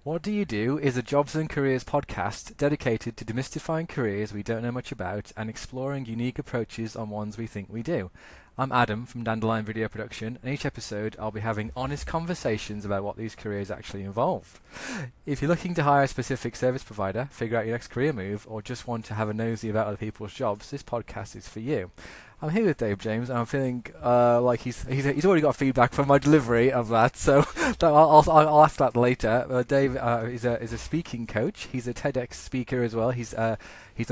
What Do You Do is a jobs and careers podcast dedicated to demystifying careers we don't know much about and exploring unique approaches on ones we think we do. I'm Adam from Dandelion Video Production, and each episode I'll be having honest conversations about what these careers actually involve. If you're looking to hire a specific service provider, figure out your next career move, or just want to have a nosy about other people's jobs, this podcast is for you. I'm here with Dave James, and I'm feeling like he's already got feedback from my delivery of that, so I'll ask that later. Dave is a speaking coach. He's a TEDx speaker as well. He's done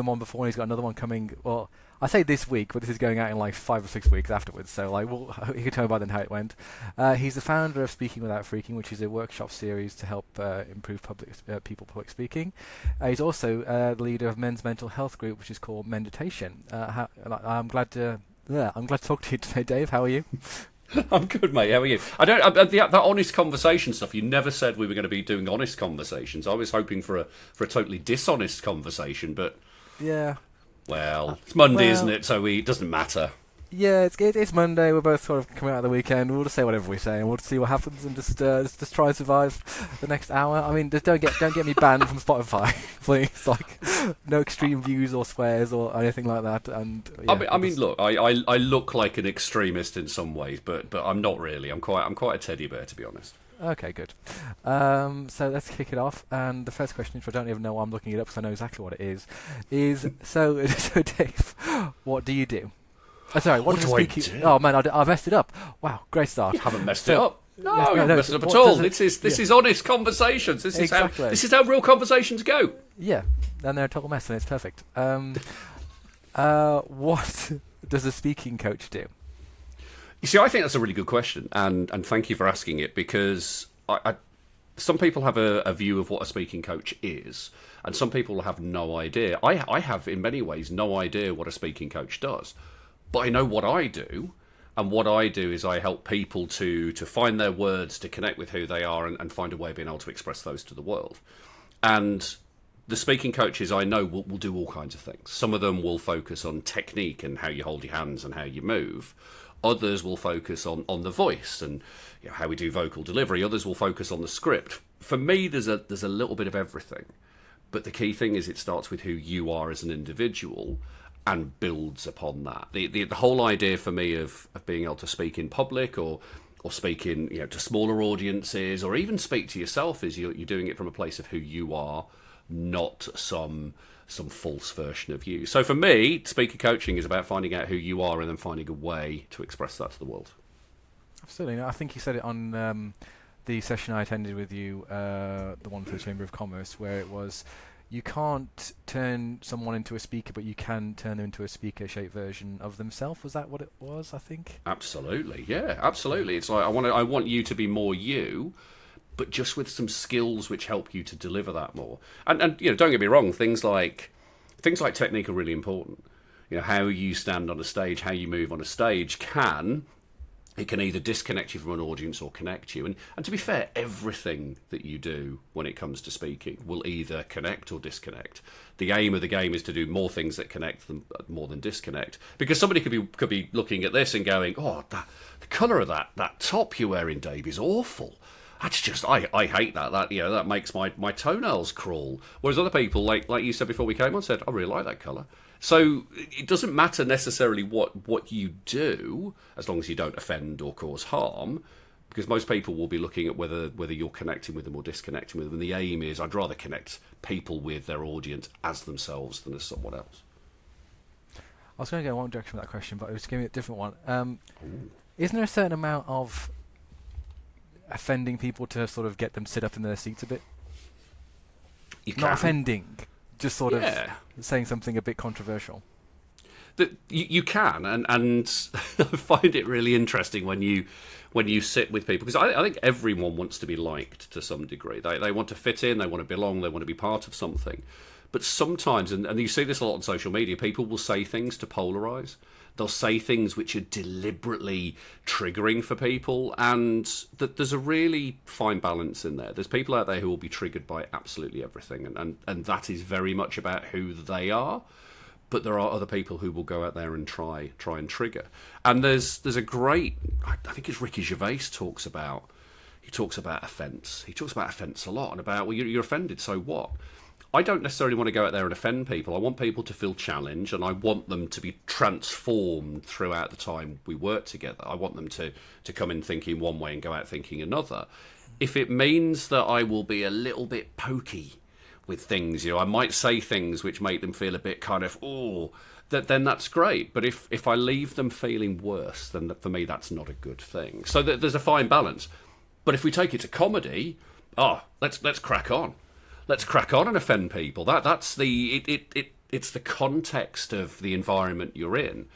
one before, and he's got another one coming. Well, I say this week, but this is going out in like 5 or 6 weeks afterwards. So you can tell me by then how it went. He's the founder of Speaking Without Freaking, which is a workshop series to help improve public speaking. He's also the leader of Men's Mental Health Group, which is called Meditation. I'm glad to talk to you today, Dave. How are you? I'm good, mate. How are you? That honest conversation stuff. You never said we were going to be doing honest conversations. I was hoping for a totally dishonest conversation, but yeah. Well, it's Monday, isn't it? So it doesn't matter. Yeah, it's Monday. We're both sort of coming out of the weekend. We'll just say whatever we say, and we'll see what happens, and just try and survive the next hour. I mean, just don't get me banned from Spotify, please. Like, no extreme views or swears or anything like that. And yeah, I mean, look, I look like an extremist in some ways, but I'm not really. I'm quite a teddy bear, to be honest. Okay, good. So let's kick it off. And the first question, which I don't even know why I'm looking it up because I know exactly what it is so Dave, what do you do? Sorry, what do I do? Oh man, I messed it up. Wow, great start. You haven't messed it up. No, you haven't messed it up at all. This is honest conversations. This is how real conversations go. Yeah, and they're a total mess, and it's perfect. What does a speaking coach do? You see, I think that's a really good question, and thank you for asking it, because some people have a view of what a speaking coach is, and some people have no idea. I have, in many ways, no idea what a speaking coach does, but I know what I do, and what I do is I help people to find their words, to connect with who they are, and find a way of being able to express those to the world. And the speaking coaches I know will do all kinds of things. Some of them will focus on technique and how you hold your hands and how you move. Others will focus on the voice and how we do vocal delivery. Others will focus on the script. For me, there's a little bit of everything. But the key thing is it starts with who you are as an individual and builds upon that. The whole idea for me of being able to speak in public or speak in to smaller audiences or even speak to yourself is you're doing it from a place of who you are, not some false version of you. So for me, speaker coaching is about finding out who you are and then finding a way to express that to the world. Absolutely. I think you said it on the session I attended with you, the one for the Chamber of Commerce, where it was you can't turn someone into a speaker, but you can turn them into a speaker-shaped version of themselves. Was that what it was, I think? Absolutely. Yeah, absolutely. It's like I want you to be more you, but just with some skills which help you to deliver that more. And don't get me wrong, things like technique are really important. How you stand on a stage, how you move on a stage can either disconnect you from an audience or connect you. And to be fair, everything that you do when it comes to speaking will either connect or disconnect. The aim of the game is to do more things that connect them more than disconnect. Because somebody could be looking at this and going, "Oh, the colour of that top you're wearing, Dave, is awful. That's just I hate that. That makes my toenails crawl." Whereas other people, like you said before we came on, said, "I really like that colour." So it doesn't matter necessarily what you do, as long as you don't offend or cause harm, because most people will be looking at whether you're connecting with them or disconnecting with them. And the aim is, I'd rather connect people with their audience as themselves than as someone else. I was going to go in one direction with that question, but I was giving it a different one. Isn't there a certain amount of offending people to sort of get them to sit up in their seats a bit? Not offending, just sort of saying something a bit controversial. That you can, and I find it really interesting when you sit with people, because I think everyone wants to be liked to some degree. They want to fit in, they want to belong, they want to be part of something. But sometimes, and you see this a lot on social media, people will say things to polarise. They'll say things which are deliberately triggering for people, and there's a really fine balance in there. There's people out there who will be triggered by absolutely everything, and that is very much about who they are. But there are other people who will go out there and try and trigger. And there's a great, I think it's Ricky Gervais talks about, he talks about offence. He talks about offence a lot and about, well, you're offended, so what? I don't necessarily want to go out there and offend people. I want people to feel challenged, and I want them to be transformed throughout the time we work together. I want them to come in thinking one way and go out thinking another. If it means that I will be a little bit pokey with things, I might say things which make them feel a bit kind of, then that's great. But if I leave them feeling worse, then for me that's not a good thing. So there's a fine balance. But if we take it to comedy, let's crack on. Let's crack on and offend people. It's the context of the environment you're in.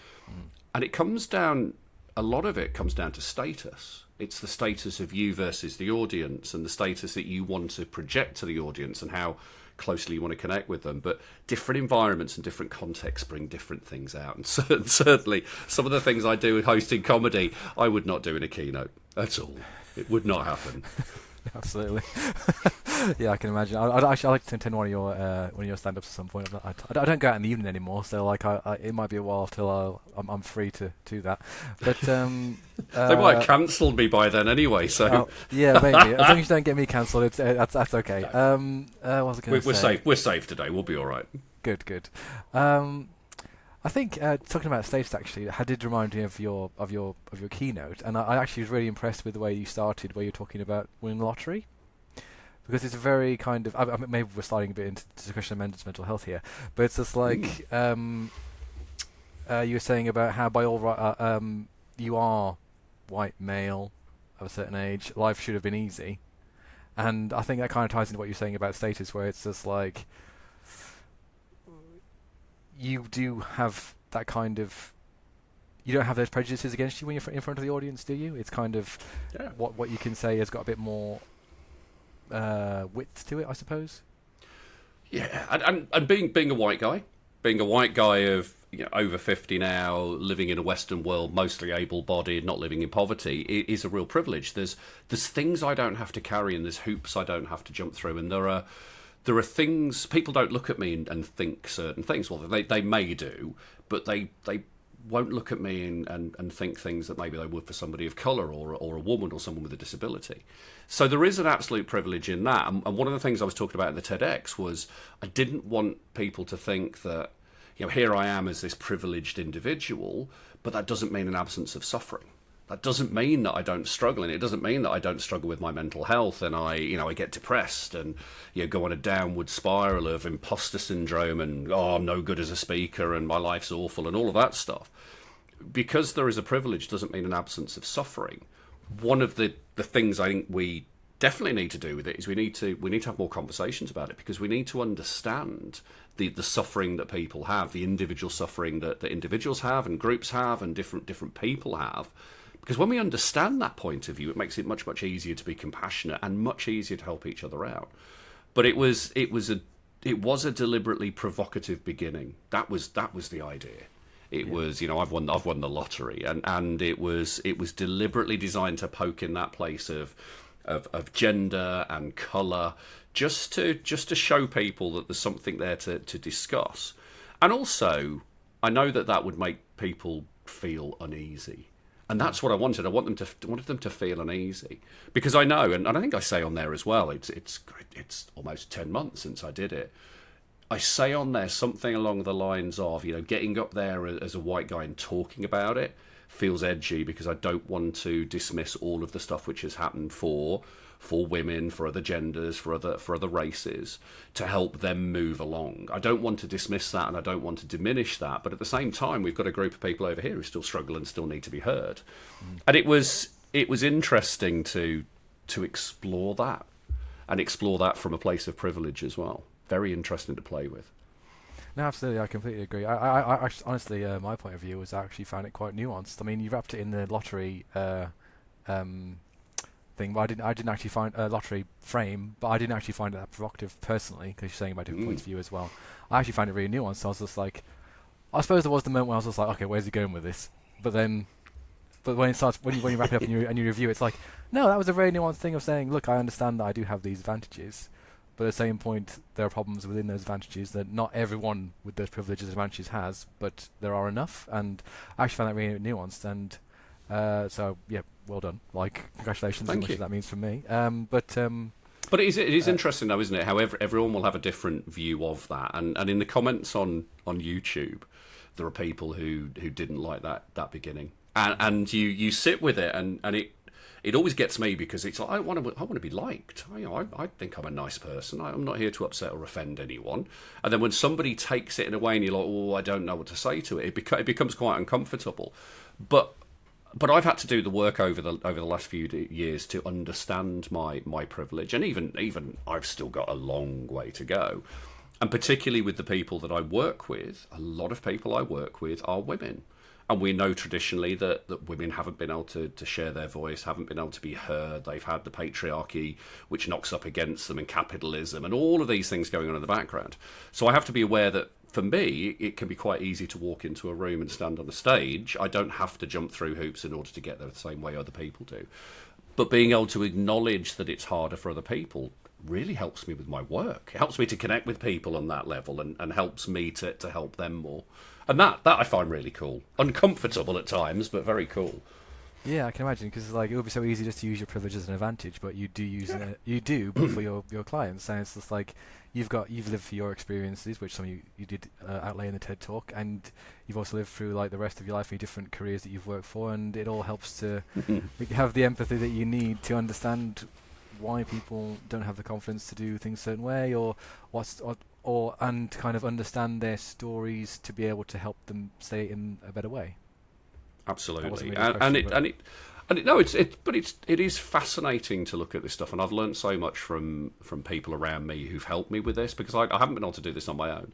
And a lot of it comes down to status. It's the status of you versus the audience, and the status that you want to project to the audience and how closely you want to connect with them. But different environments and different contexts bring different things out. And certainly some of the things I do hosting comedy, I would not do in a keynote at all. It would not happen. Absolutely. Yeah, I can imagine. I'd like to attend one of your stand-ups at some point. I don't go out in the evening anymore, so it might be a while till I'm free to do that. But they might have cancelled me by then anyway. So yeah, maybe, as long as you don't get me cancelled, that's okay. What was I going to say? We're safe today. We'll be all right. Good. I think talking about status actually, it did remind me of your keynote, and I actually was really impressed with the way you started, where you're talking about winning the lottery, because it's a very kind of maybe we're sliding a bit into the discussion of mental health here, but it's just like you were saying about how by all you are white male of a certain age, life should have been easy, and I think that kind of ties into what you're saying about status, where it's just like, you do have that kind of, you don't have those prejudices against you when you're in front of the audience, do you? It's kind of what you can say has got a bit more width to it, I suppose. Yeah, and being a white guy of over 50 now, living in a Western world, mostly able-bodied, not living in poverty, is a real privilege. There's things I don't have to carry, and there's hoops I don't have to jump through, and there are things, people don't look at me and think certain things. Well, they may do, but they won't look at me and think things that maybe they would for somebody of colour or a woman or someone with a disability. So there is an absolute privilege in that. And one of the things I was talking about in the TEDx was I didn't want people to think that, here I am as this privileged individual, but that doesn't mean an absence of suffering. That doesn't mean that I don't struggle, and it doesn't mean that I don't struggle with my mental health, and I get depressed and go on a downward spiral of imposter syndrome and I'm no good as a speaker and my life's awful and all of that stuff. Because there is a privilege doesn't mean an absence of suffering. One of the things I think we definitely need to do with it is we need to have more conversations about it, because we need to understand the suffering that people have, the individual suffering that individuals have and groups have and different people have. Because when we understand that point of view, it makes it much, much easier to be compassionate and much easier to help each other out. But it was a deliberately provocative beginning. That was the idea. It was, I've won the lottery, and it was deliberately designed to poke in that place of gender and colour, just to show people that there's something there to discuss. And also, I know that would make people feel uneasy. And that's what I wanted. I wanted them to feel uneasy, because I know, and I think I say on there as well. It's almost 10 months since I did it. I say on there something along the lines of, getting up there as a white guy and talking about it feels edgy, because I don't want to dismiss all of the stuff which has happened for women, for other genders, for other races, to help them move along. I don't want to dismiss that, and I don't want to diminish that, but at the same time, we've got a group of people over here who still struggle and still need to be heard. And it was interesting to explore that, and explore that from a place of privilege as well. Very interesting to play with. No, absolutely, I completely agree. I honestly, my point of view was I actually found it quite nuanced. I mean, you wrapped it in the lottery thing, but I didn't actually find a lottery frame, but I didn't actually find it that provocative personally, because you're saying about different points of view as well. I actually found it really nuanced. So I was just like, I suppose there was the moment where I was just like, okay, where's he going with this? But when it starts, when you wrap it up and you review, it's like, no, that was a very nuanced thing of saying, look, I understand that I do have these advantages, but at the same point, there are problems within those advantages that not everyone with those privileges and advantages has, but there are enough. And I actually found that really nuanced. And so, yeah, well done. Like, congratulations, as Thank much you. as that means for me. But it is interesting though, isn't it? How everyone will have a different view of that, and in the comments on YouTube, there are people who didn't like that beginning, and you sit with it, and it always gets me because it's like I want to be liked. I think I'm a nice person. I'm not here to upset or offend anyone. And then when somebody takes it in a way, and you're like, oh, I don't know what to say to it, it becomes quite uncomfortable. But I've had to do the work over the last few years to understand my privilege, and even I've still got a long way to go. And particularly with the people that I work with, a lot of people I work with are women. And we know traditionally that women haven't been able to share their voice, haven't been able to be heard. They've had the patriarchy, which knocks up against them, and capitalism, and all of these things going on in the background. So I have to be aware that for me, it can be quite easy to walk into a room and stand on a stage. I don't have to jump through hoops in order to get there the same way other people do. But being able to acknowledge that it's harder for other people really helps me with my work. It helps me to connect with people on that level, and helps me to help them more. And that I find really cool. Uncomfortable at times, but very cool. Yeah, I can imagine, because like it would be so easy just to use your privilege as an advantage, but you do but for your clients, and it's just like you've lived for your experiences, which some of you did outlay in the TED Talk, and you've also lived through like the rest of your life, your different careers that you've worked for, and it all helps to have the empathy that you need to understand why people don't have the confidence to do things a certain way, or and kind of understand their stories to be able to help them say it in a better way. Absolutely, Really it is fascinating to look at this stuff, and I've learned so much from people around me who've helped me with this, because I haven't been able to do this on my own.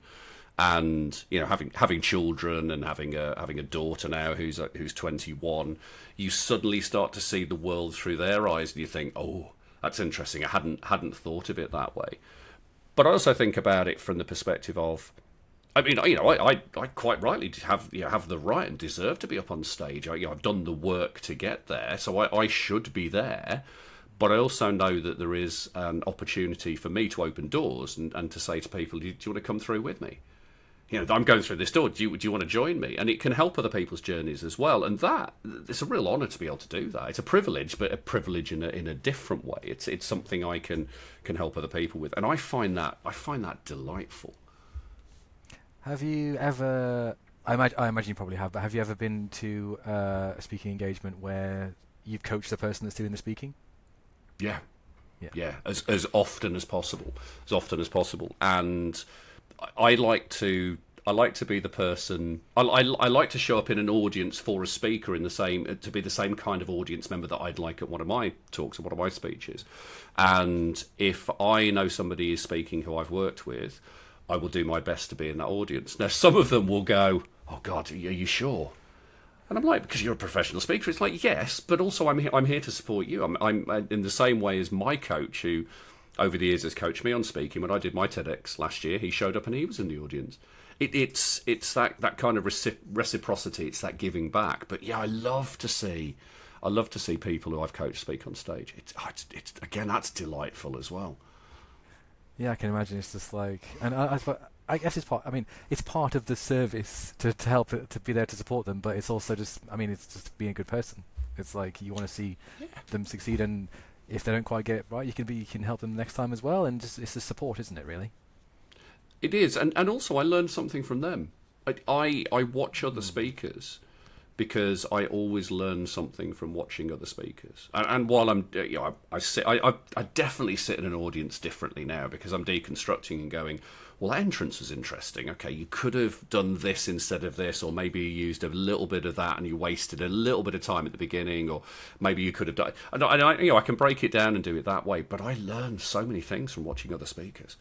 And having children, and having a daughter now who's 21, you suddenly start to see the world through their eyes, and you think, oh, that's interesting. I hadn't thought of it that way. But I also think about it from the perspective of, I mean, I quite rightly have the right and deserve to be up on stage. I've done the work to get there, so I should be there. But I also know that there is an opportunity for me to open doors and to say to people, do you want to come through with me? I'm going through this door. Do you want to join me? And it can help other people's journeys as well. And it's a real honour to be able to do that. It's a privilege, but a privilege in a different way. It's something I can help other people with, and I find that delightful. Have you ever? I imagine you probably have, but have you ever been to a speaking engagement where you've coached the person that's doing the speaking? Yeah. As often as possible, and I like to be the person. I like to show up in an audience for a speaker to be the same kind of audience member that I'd like at one of my talks or one of my speeches. And if I know somebody is speaking who I've worked with, I will do my best to be in that audience. Now, some of them will go, "Oh God, are you sure?" And I'm like, "Because you're a professional speaker." It's like, yes, but also I'm here to support you. I'm in the same way as my coach, who over the years has coached me on speaking. When I did my TEDx last year, he showed up and he was in the audience. It's that kind of reciprocity. It's that giving back. But yeah, I love to see people who I've coached speak on stage. It's again, that's delightful as well. Yeah, I can imagine. It's just like, and I guess it's part. I mean, it's part of the service to help to be there to support them. But it's also just, I mean, it's just being a good person. It's like you want to see them succeed, and if they don't quite get it right, you can help them next time as well. And just it's a support, isn't it? Really. It is, and also I learned something from them. I watch other speakers because I always learn something from watching other speakers. And while I'm, I definitely sit in an audience differently now because I'm deconstructing and going, well, that entrance was interesting. Okay, you could have done this instead of this, or maybe you used a little bit of that and you wasted a little bit of time at the beginning, or maybe you could have done. And I can break it down and do it that way. But I learned so many things from watching other speakers.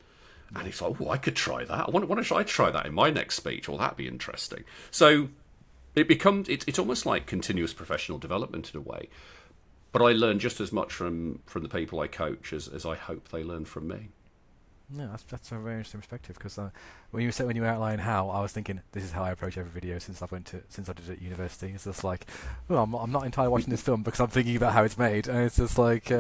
And it's like, oh, I could try that. I wonder should I try that in my next speech? Well, that'd be interesting. So it's almost like continuous professional development in a way. But I learn just as much from the people I coach as I hope they learn from me. No, that's a very interesting perspective, because when you outline how, I was thinking this is how I approach every video since I did it at university. It's just like, well, I'm not entirely watching this film because I'm thinking about how it's made, and it's just like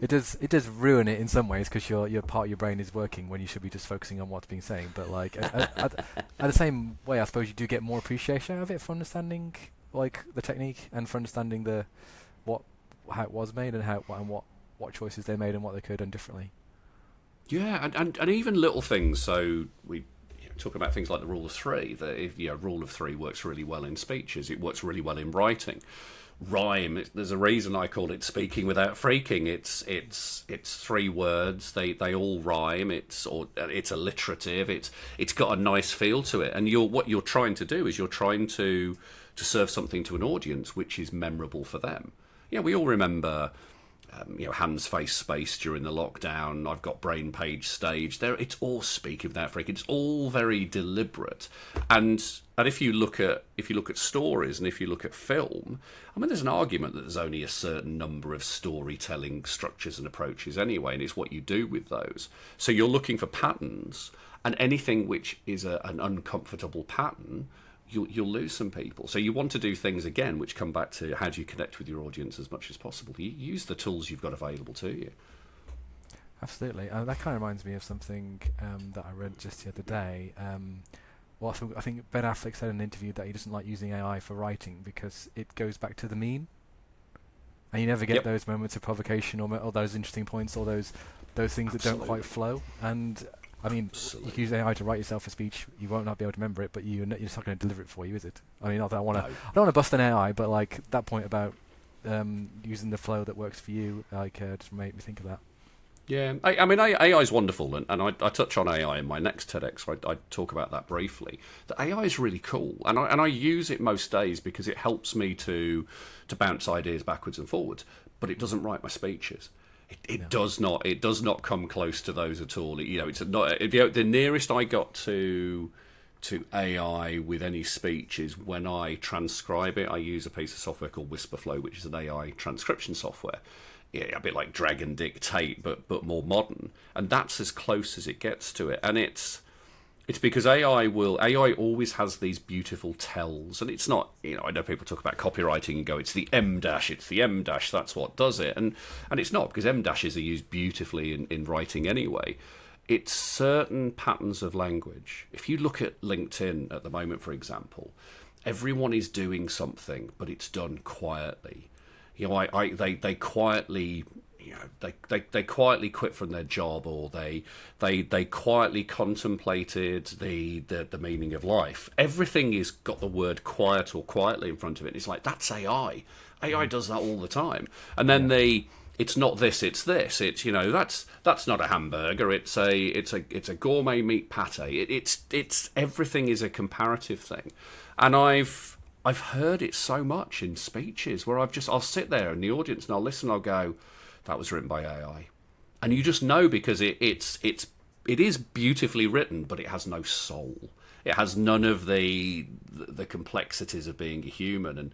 it does ruin it in some ways because your part of your brain is working when you should be just focusing on what's being said. But like at the same way, I suppose you do get more appreciation out of it for understanding like the technique and for understanding how it was made and what choices they made and what they could have done differently. Yeah, and even little things. So we talk about things like the rule of three. That if rule of three works really well in speeches, it works really well in writing. Rhyme. There's a reason I call it speaking without freaking. It's 3 words. They all rhyme. It's alliterative. It's got a nice feel to it. And what you're trying to do is you're trying to serve something to an audience which is memorable for them. Yeah, we all remember. Hands, face, space during the lockdown. I've got brain page stage. There, it's all speaking without freaking. It's all very deliberate. And if you look at stories and if you look at film, I mean, there's an argument that there's only a certain number of storytelling structures and approaches anyway, and it's what you do with those. So you're looking for patterns, and anything which is an uncomfortable pattern, you'll lose some people. So you want to do things, again, which come back to how do you connect with your audience as much as possible. You use the tools you've got available to you. Absolutely. That kind of reminds me of something that I read just the other day. I think Ben Affleck said in an interview that he doesn't like using AI for writing because it goes back to the mean. And you never get those moments of provocation or those interesting points or those things that don't quite flow. And I mean, you can use AI to write yourself a speech. You won't not be able to remember it, but you're just not going to deliver it for you, is it? I mean, not that I don't want to bust an AI, but like that point about using the flow that works for you, just made me think of that. Yeah, I mean, AI is wonderful, and I touch on AI in my next TEDx. I talk about that briefly. The AI is really cool, and I use it most days because it helps me to bounce ideas backwards and forwards. But it doesn't write my speeches. It does not come close to those at all. It's not the nearest I got to AI with any speech is when I transcribe it. I use a piece of software called Whisperflow, which is an AI transcription software. Yeah, a bit like Drag and Dictate, but more modern. And that's as close as it gets to it. And it's because AI always has these beautiful tells, and it's not, I know people talk about copywriting and go, it's the M dash, that's what does it. And it's not, because M dashes are used beautifully in writing anyway. It's certain patterns of language. If you look at LinkedIn at the moment, for example, everyone is doing something, but it's done quietly. They quietly, they quietly quit from their job, or they quietly contemplated the meaning of life. Everything is got the word quiet or quietly in front of it. It's like, that's AI. AI does that all the time. And then it's not this, it's this. It's that's not a hamburger. It's a gourmet meat pate. It's everything is a comparative thing, and I've heard it so much in speeches where I'll sit there in the audience and I'll listen. I'll go, that was written by AI, and you just know because it is beautifully written, but it has no soul. It has none of the complexities of being a human,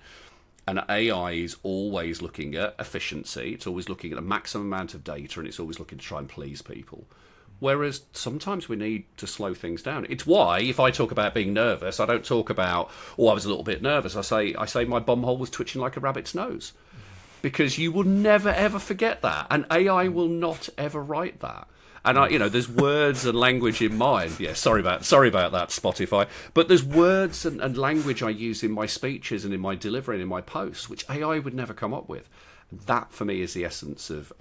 and AI is always looking at efficiency. It's always looking at a maximum amount of data, and it's always looking to try and please people. Whereas sometimes we need to slow things down. It's why if I talk about being nervous, I don't talk about, I was a little bit nervous. I say my bumhole was twitching like a rabbit's nose. Because you will never ever forget that, and AI will not ever write that. And there's words and language in mine. Yeah, sorry about that, Spotify. But there's words and language I use in my speeches and in my delivery and in my posts, which AI would never come up with. And that for me is the essence of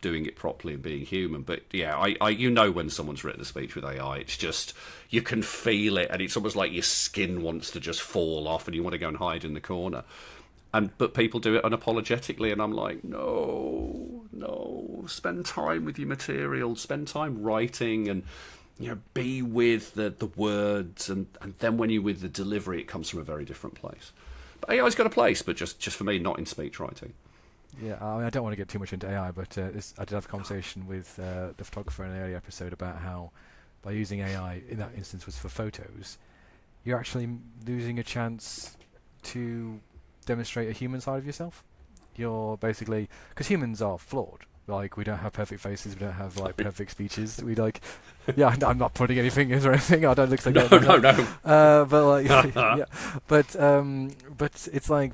doing it properly and being human. But yeah, I when someone's written a speech with AI, it's just, you can feel it, and it's almost like your skin wants to just fall off, and you want to go and hide in the corner. But people do it unapologetically, and I'm like, no, spend time with your material, spend time writing, and be with the words, and then when you're with the delivery, it comes from a very different place. But AI's got a place, but just for me, not in speech writing. Yeah, I don't want to get too much into AI, but I did have a conversation with the photographer in an earlier episode about how by using AI, in that instance was for photos, you're actually losing a chance to demonstrate a human side of yourself. You're basically, because humans are flawed. Like, we don't have perfect faces, we don't have perfect speeches. We I'm not putting any fingers or anything. I don't look like no. But it's like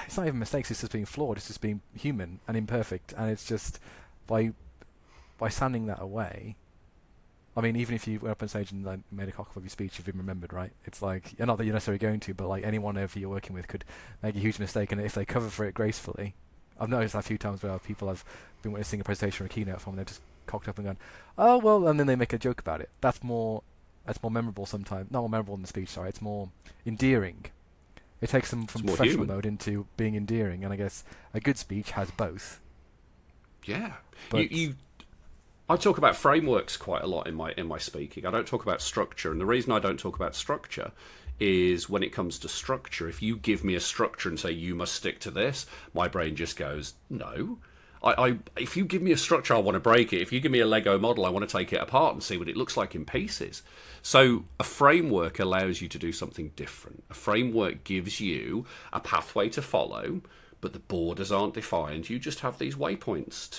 it's not even mistakes. It's just being flawed. It's just being human and imperfect. And it's just by sanding that away, I mean, even if you went up on stage and like, made a cock of your speech, you've been remembered, right? It's like, not that you're necessarily going to, but like anyone ever you're working with could make a huge mistake, and if they cover for it gracefully, I've noticed that a few times where people have been witnessing a presentation or a keynote from, and they're just cocked up and gone, oh well, and then they make a joke about it. That's more memorable sometimes. Not more memorable than the speech, sorry. It's more endearing. It takes them from professional mode into being endearing, and I guess a good speech has both. Yeah, I talk about frameworks quite a lot in my speaking. I don't talk about structure, and the reason I don't talk about structure is when it comes to structure, if you give me a structure and say you must stick to this, my brain just goes, no. If you give me a structure, I want to break it. If you give me a Lego model, I want to take it apart and see what it looks like in pieces. So a framework allows you to do something different. A framework gives you a pathway to follow, but the borders aren't defined. You just have these waypoints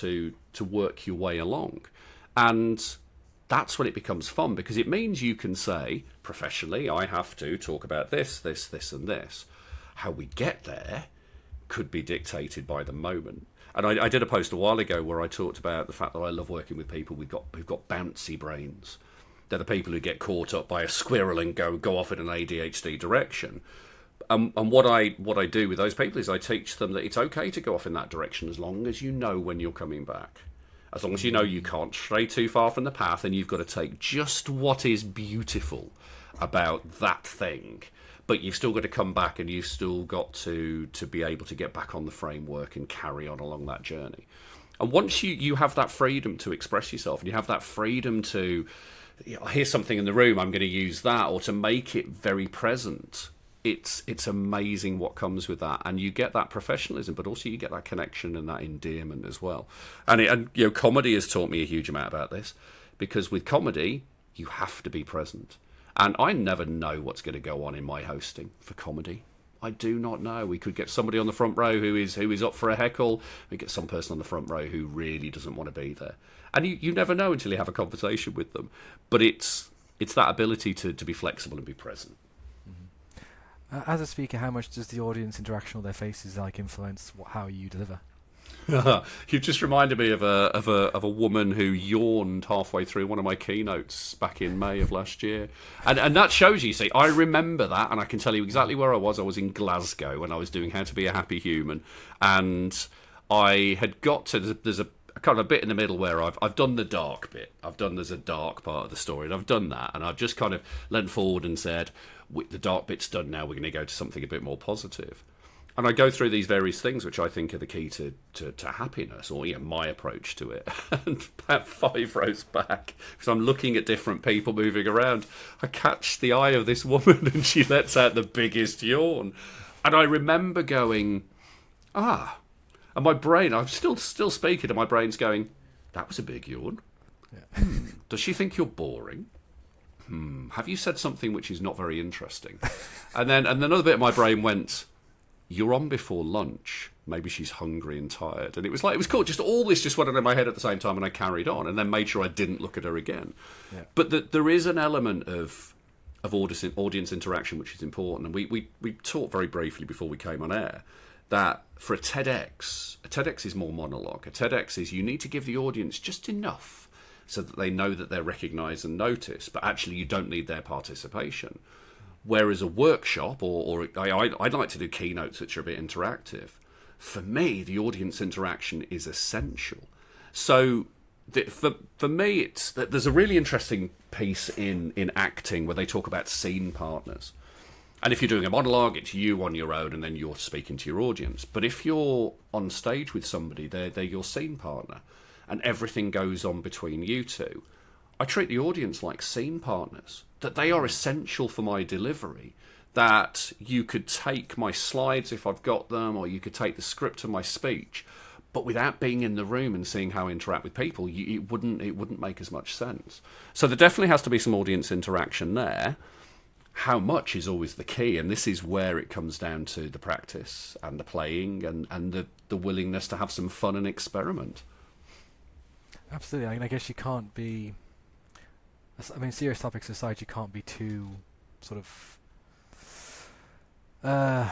to work your way along. And that's when it becomes fun, because it means you can say, professionally, I have to talk about this, this, this, and this. How we get there could be dictated by the moment. And I did a post a while ago where I talked about the fact that I love working with people who've got bouncy brains. They're the people who get caught up by a squirrel and go off in an ADHD direction. And what I do with those people is I teach them that it's okay to go off in that direction as long as you know when you're coming back. As long as you know you can't stray too far from the path, and you've got to take just what is beautiful about that thing. But you've still got to come back, and you've still got to be able to get back on the framework and carry on along that journey. And once you have that freedom to express yourself, and you have that freedom to, I hear something in the room, I'm going to use that, or to make it very present, it's amazing what comes with that. And you get that professionalism, but also you get that connection and that endearment as well. And comedy has taught me a huge amount about this, because with comedy, you have to be present. And I never know what's going to go on in my hosting for comedy. I do not know. We could get somebody on the front row who is up for a heckle. We get some person on the front row who really doesn't want to be there. And you never know until you have a conversation with them. But it's that ability to be flexible and be present. Mm-hmm. As a speaker, how much does the audience interaction with their faces influence how you deliver? You've just reminded me of a woman who yawned halfway through one of my keynotes back in May of last year, and that shows you. See, I remember that, and I can tell you exactly where I was. I was in Glasgow when I was doing How to Be a Happy Human, and I had got to there's a kind of a bit in the middle where I've done the dark bit. There's a dark part of the story, and I've done that, and I've just kind of leant forward and said, the dark bit's done now. We're going to go to something a bit more positive. And I go through these various things which I think are the key to happiness, or my approach to it. And about 5 rows back, because I'm looking at different people moving around, I catch the eye of this woman, and she lets out the biggest yawn. And I remember going, and my brain, I'm still speaking, and my brain's going, that was a big yawn. Yeah. Does she think you're boring? Have you said something which is not very interesting? And then another bit of my brain went, you're on before lunch. Maybe she's hungry and tired. And it was cool. Just all this just went on in my head at the same time, and I carried on, and then made sure I didn't look at her again. Yeah. But there is an element of audience interaction which is important. And we talked very briefly before we came on air that for a TEDx is more monologue. A TEDx is you need to give the audience just enough so that they know that they're recognised and noticed, but actually you don't need their participation. Whereas a workshop, or I'd like to do keynotes which are a bit interactive. For me, the audience interaction is essential. So for me, there's a really interesting piece in acting where they talk about scene partners. And if you're doing a monologue, it's you on your own, and then you're speaking to your audience. But if you're on stage with somebody, they're your scene partner, and everything goes on between you two. I treat the audience like scene partners, that they are essential for my delivery, that you could take my slides if I've got them, or you could take the script of my speech, but without being in the room and seeing how I interact with people, it wouldn't make as much sense. So there definitely has to be some audience interaction there. How much is always the key, and this is where it comes down to the practice and the playing and the willingness to have some fun and experiment. Absolutely. I mean, I guess you can't be... serious topics aside, you can't be too sort of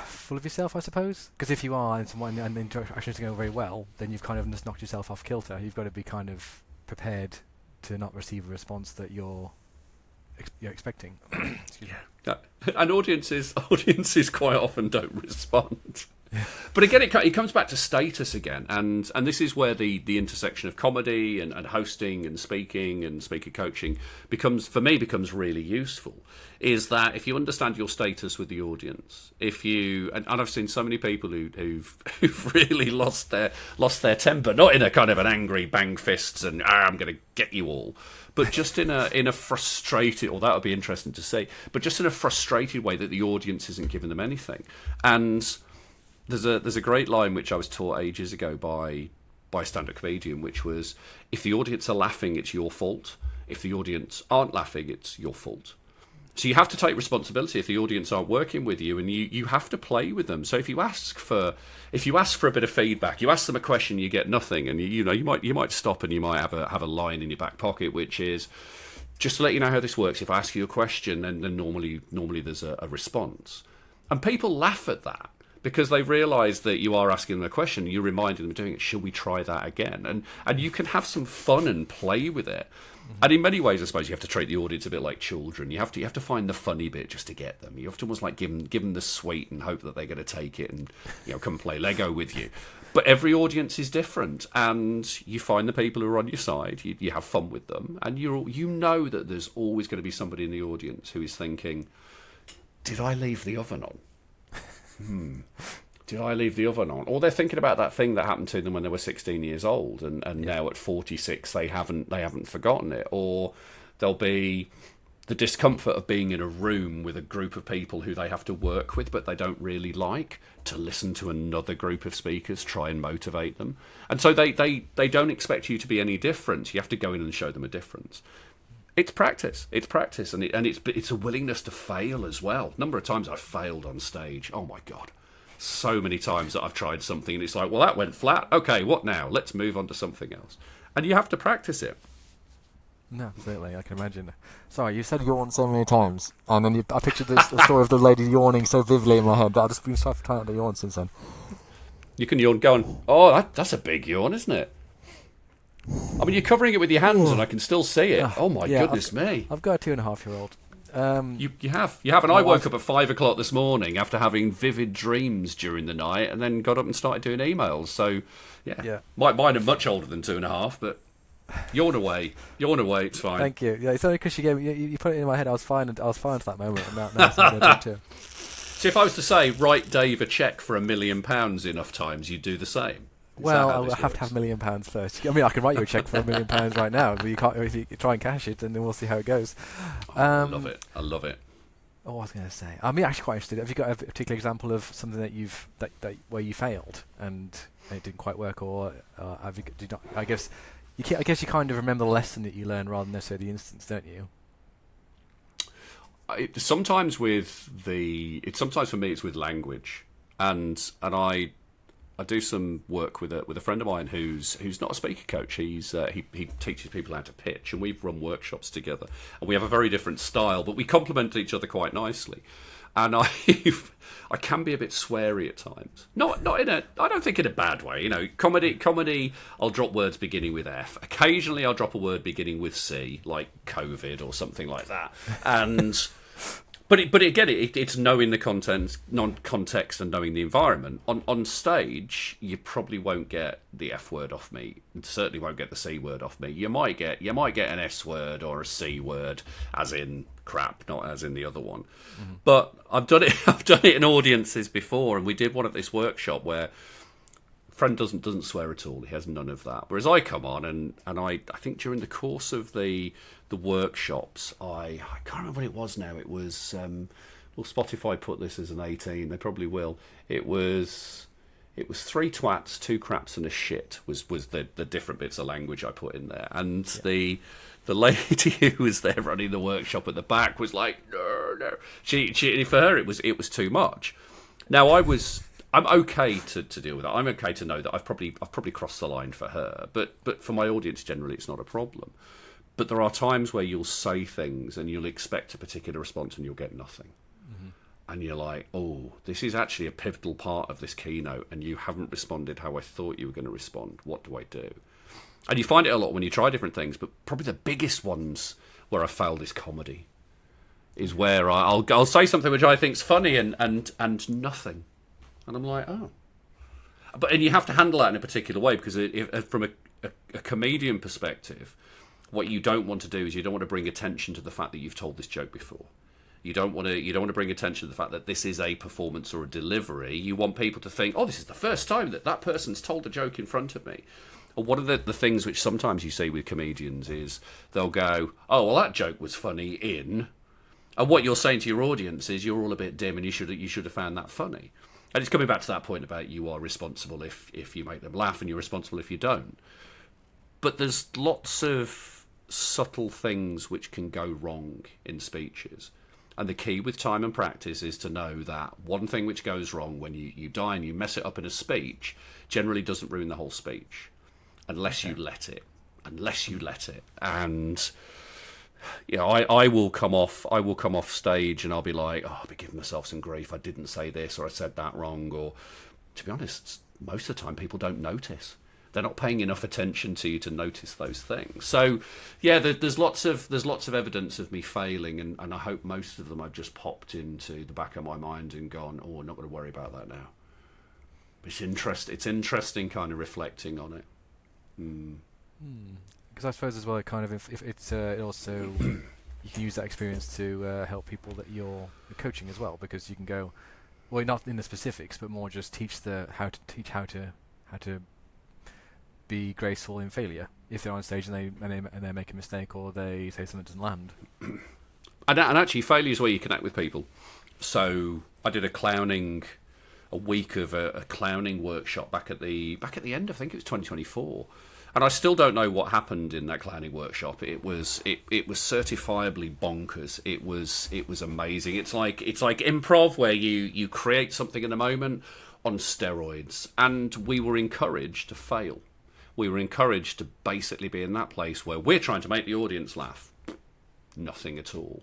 full of yourself, I suppose. Because if you are, and the interaction is going very well, then you've kind of just knocked yourself off kilter. You've got to be kind of prepared to not receive a response that you're expecting. Excuse me. Yeah. And audiences quite often don't respond. But again, it comes back to status again, and this is where the intersection of comedy and hosting and speaker coaching becomes really useful. Is that if you understand your status with the audience, and I've seen so many people who've really lost their temper, not in a kind of an angry bang fists and I'm going to get you all, but just in a frustrated, or that would be interesting to see, but just in a frustrated way that the audience isn't giving them anything. And there's a great line which I was taught ages ago by a stand-up comedian, which was, if the audience are laughing, it's your fault. If the audience aren't laughing, it's your fault. So you have to take responsibility if the audience aren't working with you, and you have to play with them. So if you ask for a bit of feedback, you ask them a question, you get nothing, and you might stop and you might have a line in your back pocket, which is, just to let you know how this works, if I ask you a question, then normally there's a response. And people laugh at that, because they realise that you are asking them a question, you're reminding them of doing it. Should we try that again? And you can have some fun and play with it. Mm-hmm. And in many ways, I suppose you have to treat the audience a bit like children. You have to find the funny bit just to get them. You have to almost like give them the sweet and hope that they're going to take it and come play Lego with you. But every audience is different, and you find the people who are on your side. You have fun with them, and you know that there's always going to be somebody in the audience who is thinking, "Did I leave the oven on? Did I leave the oven on?" Or they're thinking about that thing that happened to them when they were 16 years old, and now at 46 they haven't forgotten it. Or there'll be the discomfort of being in a room with a group of people who they have to work with but they don't really like, to listen to another group of speakers try and motivate them. And so they don't expect you to be any different. You have to go in and show them a difference. It's practice, and it's a willingness to fail as well. Number of times I've failed on stage. Oh my God, so many times that I've tried something and it's like, well, that went flat. Okay, what now? Let's move on to something else. And you have to practice it. No, certainly, I can imagine. Sorry, you said yawn so many times, and then I pictured the story of the lady yawning so vividly in my head that I've just been trying not to yawn since then. You can yawn going, oh, that's a big yawn, isn't it? I mean, you're covering it with your hands, and I can still see it. Oh my goodness me! I've got a 2.5-year-old. You have, and I woke up at 5 o'clock this morning after having vivid dreams during the night, and then got up and started doing emails. So, yeah. Mine are much older than 2.5, but yawn away, it's fine. Thank you. Yeah, it's only because you put it in my head. I was fine at that moment, and now it's going to do too. So, if I was to say, write Dave a cheque for £1 million enough times, you'd do the same. Well, I'll have to have £1 million first. I mean, I can write you a cheque for £1 million right now, but you can't. If you try and cash it, and then we'll see how it goes. I love it. Oh, I was going to say. I'm actually quite interested. Have you got a particular example of something that where you failed and it didn't quite work, or have you? Did not? I guess you kind of remember the lesson that you learned rather than necessarily the instance, don't you? Sometimes for me it's with language, and I do some work with a friend of mine who's not a speaker coach. He teaches people how to pitch, and we've run workshops together. And we have a very different style, but we complement each other quite nicely. And I can be a bit sweary at times. Not in a, I don't think in a bad way. Comedy. I'll drop words beginning with F. Occasionally, I'll drop a word beginning with C, like COVID or something like that. And But again, it's knowing the context and knowing the environment. On stage, you probably won't get the F word off me. And certainly won't get the C word off me. You might get an S word or a C word, as in crap, not as in the other one. Mm-hmm. But I've done it in audiences before, and we did one at this workshop where friend doesn't swear at all. He has none of that. Whereas I come on and I think during the course of the workshops, I can't remember what it was now. It was will Spotify put this as an 18? They probably will. It was 3 twats, 2 craps, and a shit was the different bits of language I put in there. And the lady who was there running the workshop at the back was like, no. She for her it was too much. Now I'm okay to deal with that. I'm okay to know that I've probably crossed the line for her, but for my audience generally, it's not a problem. But there are times where you'll say things and you'll expect a particular response and you'll get nothing, and you're like, oh, this is actually a pivotal part of this keynote, and you haven't responded how I thought you were going to respond. What do I do? And you find it a lot when you try different things, but probably the biggest ones where I failed is comedy. Is where I'll say something which I think's funny and nothing. And I'm like, oh. And you have to handle that in a particular way, because from a comedian perspective, what you don't want to do is you don't want to bring attention to the fact that you've told this joke before. You don't want to bring attention to the fact that this is a performance or a delivery. You want people to think, oh, this is the first time that person's told a joke in front of me. Or one of the things which sometimes you see with comedians is they'll go, oh, well, that joke was funny in... And what you're saying to your audience is you're all a bit dim and you should have found that funny. And it's coming back to that point about you are responsible if you make them laugh and you're responsible if you don't. But there's lots of subtle things which can go wrong in speeches. And the key with time and practice is to know that one thing which goes wrong when you die and you mess it up in a speech generally doesn't ruin the whole speech. Unless you let it. And... yeah, I will come off stage and I'll be like, oh, I'll be giving myself some grief. I didn't say this, or I said that wrong. Or, to be honest, most of the time people don't notice. They're not paying enough attention to you to notice those things. So, yeah, there's lots of evidence of me failing, and I hope most of them I've just popped into the back of my mind and gone, oh, I'm not going to worry about that now. It's interesting, kind of reflecting on it. Because I suppose as well, kind of if it's it also you can use that experience to help people that you're coaching as well, because you can go, well, not in the specifics, but more just teach how to be graceful in failure if they're on stage and they make a mistake or they say something doesn't land. And actually, failure is where you connect with people. So I did a week of a clowning workshop back at the end. I think it was 2024. And I still don't know what happened in that clowning workshop. It was certifiably bonkers. It was amazing. It's like improv, where you create something in a moment on steroids. And we were encouraged to fail. We were encouraged to basically be in that place where we're trying to make the audience laugh. Nothing at all.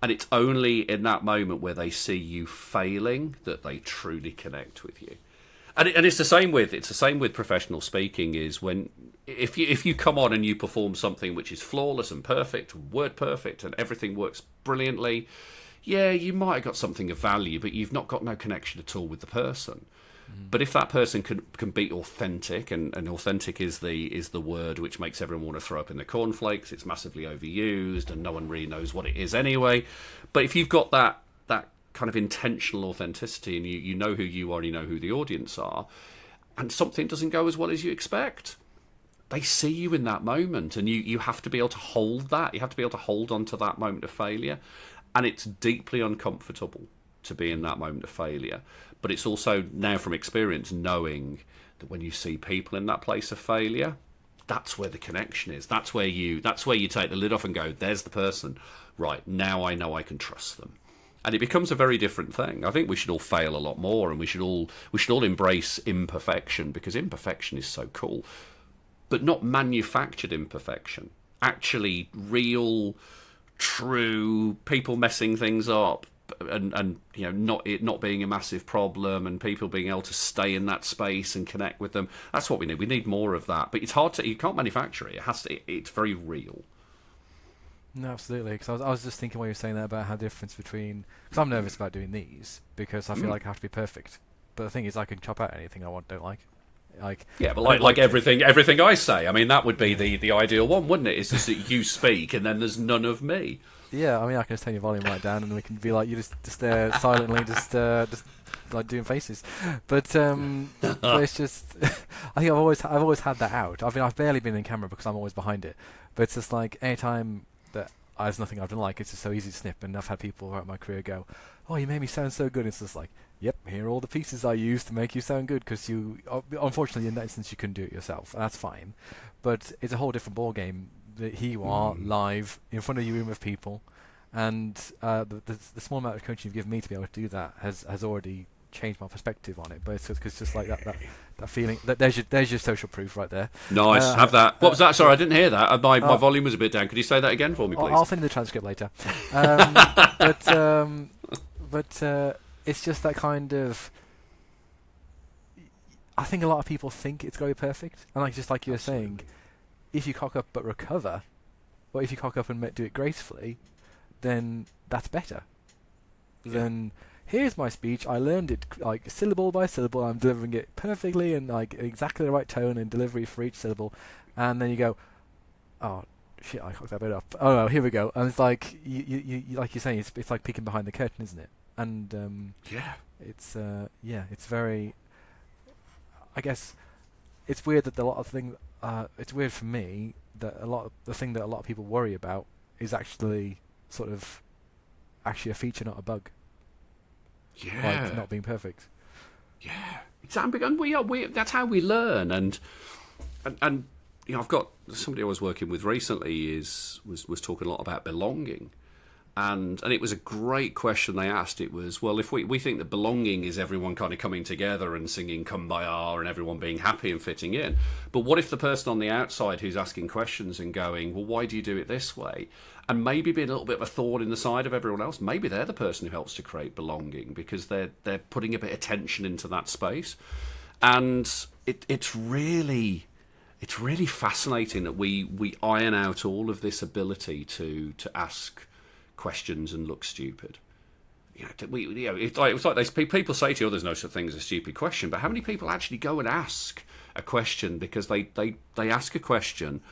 And it's only in that moment where they see you failing that they truly connect with you. And it's the same with professional speaking. Is when if you come on and you perform something which is flawless and perfect, word perfect, and everything works brilliantly, yeah, you might have got something of value, but you've not got no connection at all with the person. But if that person can be authentic, and authentic is the word which makes everyone want to throw up in their cornflakes. It's massively overused, and no one really knows what it is anyway. But if you've got that kind of intentional authenticity, and you know who you are and you know who the audience are, and something doesn't go as well as you expect, they see you in that moment, and you have to be able to hold that. You have to be able to hold on to that moment of failure, and it's deeply uncomfortable to be in that moment of failure. But it's also, now from experience, knowing that when you see people in that place of failure, that's where the connection is. That's where you take the lid off and go, there's the person. Right, now I know I can trust them. And it becomes a very different thing. I think we should all fail a lot more, and we should all imbrace imperfection, because imperfection is so cool. But not manufactured imperfection. Actually real, true, people messing things up, and you know, not being a massive problem, and people being able to stay in that space and connect with them. That's what we need. We need more of that. But it's hard you can't manufacture it. It's very real. No, absolutely. Because I was just thinking while you were saying that about how the difference between... Because I'm nervous about doing these, because I feel like I have to be perfect. But the thing is, I can chop out anything I don't like. Yeah, but like everything I say, I mean, that would be the ideal one, wouldn't it? It's just that you speak and then there's none of me. Yeah, I mean, I can just turn your volume right down, and we can be like, you just silently just like doing faces. But it's just, I think I've always had that out. I mean, I've barely been in camera because I'm always behind it. But it's just like anytime that there's nothing I don't like, it's just so easy to snip. And I've had people throughout my career go, "Oh, you made me sound so good." It's just like, yep, here are all the pieces I used to make you sound good, because you, unfortunately, in that instance, you couldn't do it yourself, and that's fine. But it's a whole different ball game. That here you are, live, in front of your room of people, and the small amount of coaching you've given me to be able to do that has already changed my perspective on it. But it's just like that feeling. There's your social proof right there. Nice, have that. What was that? Sorry, I didn't hear that. My volume was a bit down. Could you say that again for me, please? I'll send you the transcript later. But it's just that kind of... I think a lot of people think it's got to be perfect, and just like you were saying, if you cock up but recover, or if you cock up and do it gracefully, then that's better than here's my speech. I learned it like syllable by syllable. I'm delivering it perfectly and like exactly the right tone and delivery for each syllable, and then you go, oh shit, I cocked that bit up. Oh no, here we go. And it's like you like you're saying, it's like peeking behind the curtain, isn't it? And it's very. I guess it's weird that a lot of things. It's weird for me that the thing that a lot of people worry about is actually sort of actually a feature, not a bug. Yeah. Like not being perfect. Yeah. It's ambiguous. We that's how we learn. And you know, I've got somebody I was working with recently was talking a lot about belonging. And it was a great question they asked. It was, well, if we think that belonging is everyone kind of coming together and singing Kumbaya and everyone being happy and fitting in. But what if the person on the outside who's asking questions and going, well, why do you do it this way? And maybe being a little bit of a thorn in the side of everyone else. Maybe they're the person who helps to create belonging because they're putting a bit of tension into that space. And it's really fascinating that we iron out all of this ability to ask questions and look stupid. It's like people say to you, oh, there's no such thing as a stupid question, but how many people actually go and ask a question because they ask a question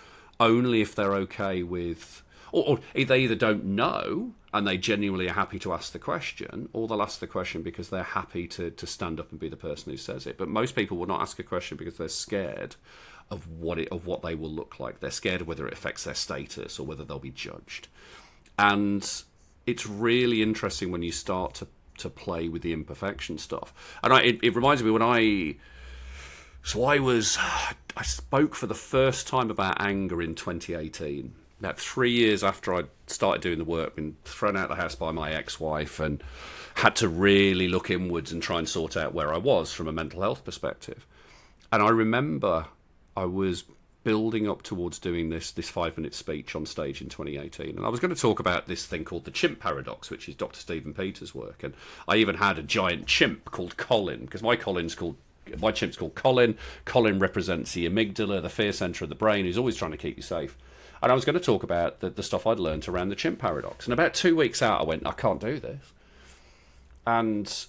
only if they're okay with, or they either don't know and they genuinely are happy to ask the question, or they'll ask the question because they're happy to stand up and be the person who says it. But most people will not ask a question because they're scared of what they will look like. They're scared of whether it affects their status or whether they'll be judged. And it's really interesting when you start to play with the imperfection stuff. And it reminds me when I spoke for the first time about anger in 2018. About 3 years after I started doing the work, been thrown out of the house by my ex-wife and had to really look inwards and try and sort out where I was from a mental health perspective. And I remember I was building up towards doing this 5-minute speech on stage in 2018, and I was going to talk about this thing called the chimp paradox, which is Dr. Stephen Peters' work. And I even had a giant chimp called Colin, because my chimp's called Colin. Colin represents the amygdala, the fear center of the brain, who's always trying to keep you safe. And I was going to talk about the stuff I'd learned around the chimp paradox. And about 2 weeks out, I went, I can't do this. And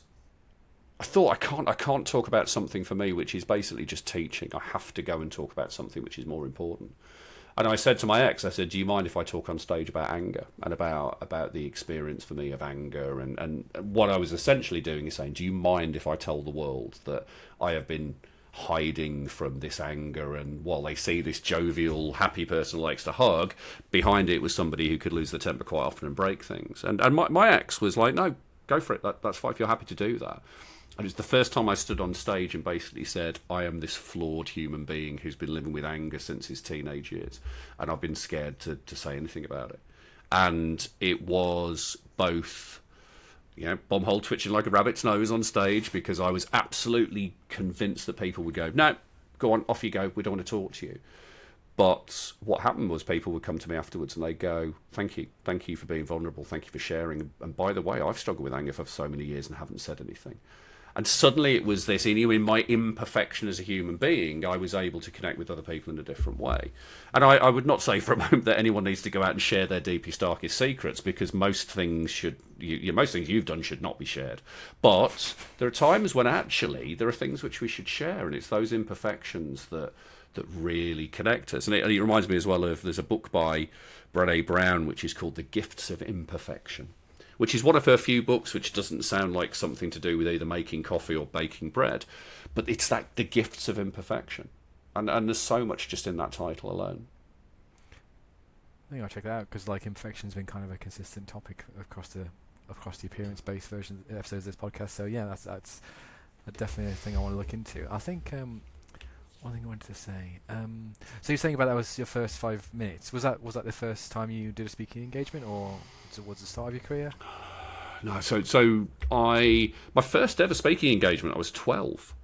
I thought I can't talk about something for me which is basically just teaching. I have to go and talk about something which is more important. And I said to my ex, I said, do you mind if I talk on stage about anger and about the experience for me of anger? And what I was essentially doing is saying, do you mind if I tell the world that I have been hiding from this anger, and while they see this jovial, happy person who likes to hug, behind it was somebody who could lose their temper quite often and break things. And my ex was like, no, go for it. That's fine if you're happy to do that. And it was the first time I stood on stage and basically said, I am this flawed human being who's been living with anger since his teenage years. And I've been scared to say anything about it. And it was both, bombhole twitching like a rabbit's nose on stage, because I was absolutely convinced that people would go, no, go on, off you go, we don't want to talk to you. But what happened was people would come to me afterwards and they'd go, thank you for being vulnerable, thank you for sharing. And by the way, I've struggled with anger for so many years and haven't said anything. And suddenly it was this, in my imperfection as a human being, I was able to connect with other people in a different way. And I would not say for a moment that anyone needs to go out and share their deepest, darkest secrets, because most things most things you've done should not be shared. But there are times when actually there are things which we should share, and it's those imperfections that really connect us. And it reminds me as well of, there's a book by Brené Brown which is called The Gifts of Imperfection, which is one of her few books which doesn't sound like something to do with either making coffee or baking bread, but it's the gifts of imperfection. And there's so much just in that title alone. I think I'll check that out, because imperfection's been kind of a consistent topic across the appearance-based episodes of this podcast. So yeah, that's definitely a thing I want to look into. I think one thing I wanted to say. So you're saying about that was your first 5 minutes. Was that the first time you did a speaking engagement, or towards the start of your career? No. So my first ever speaking engagement, I was 12,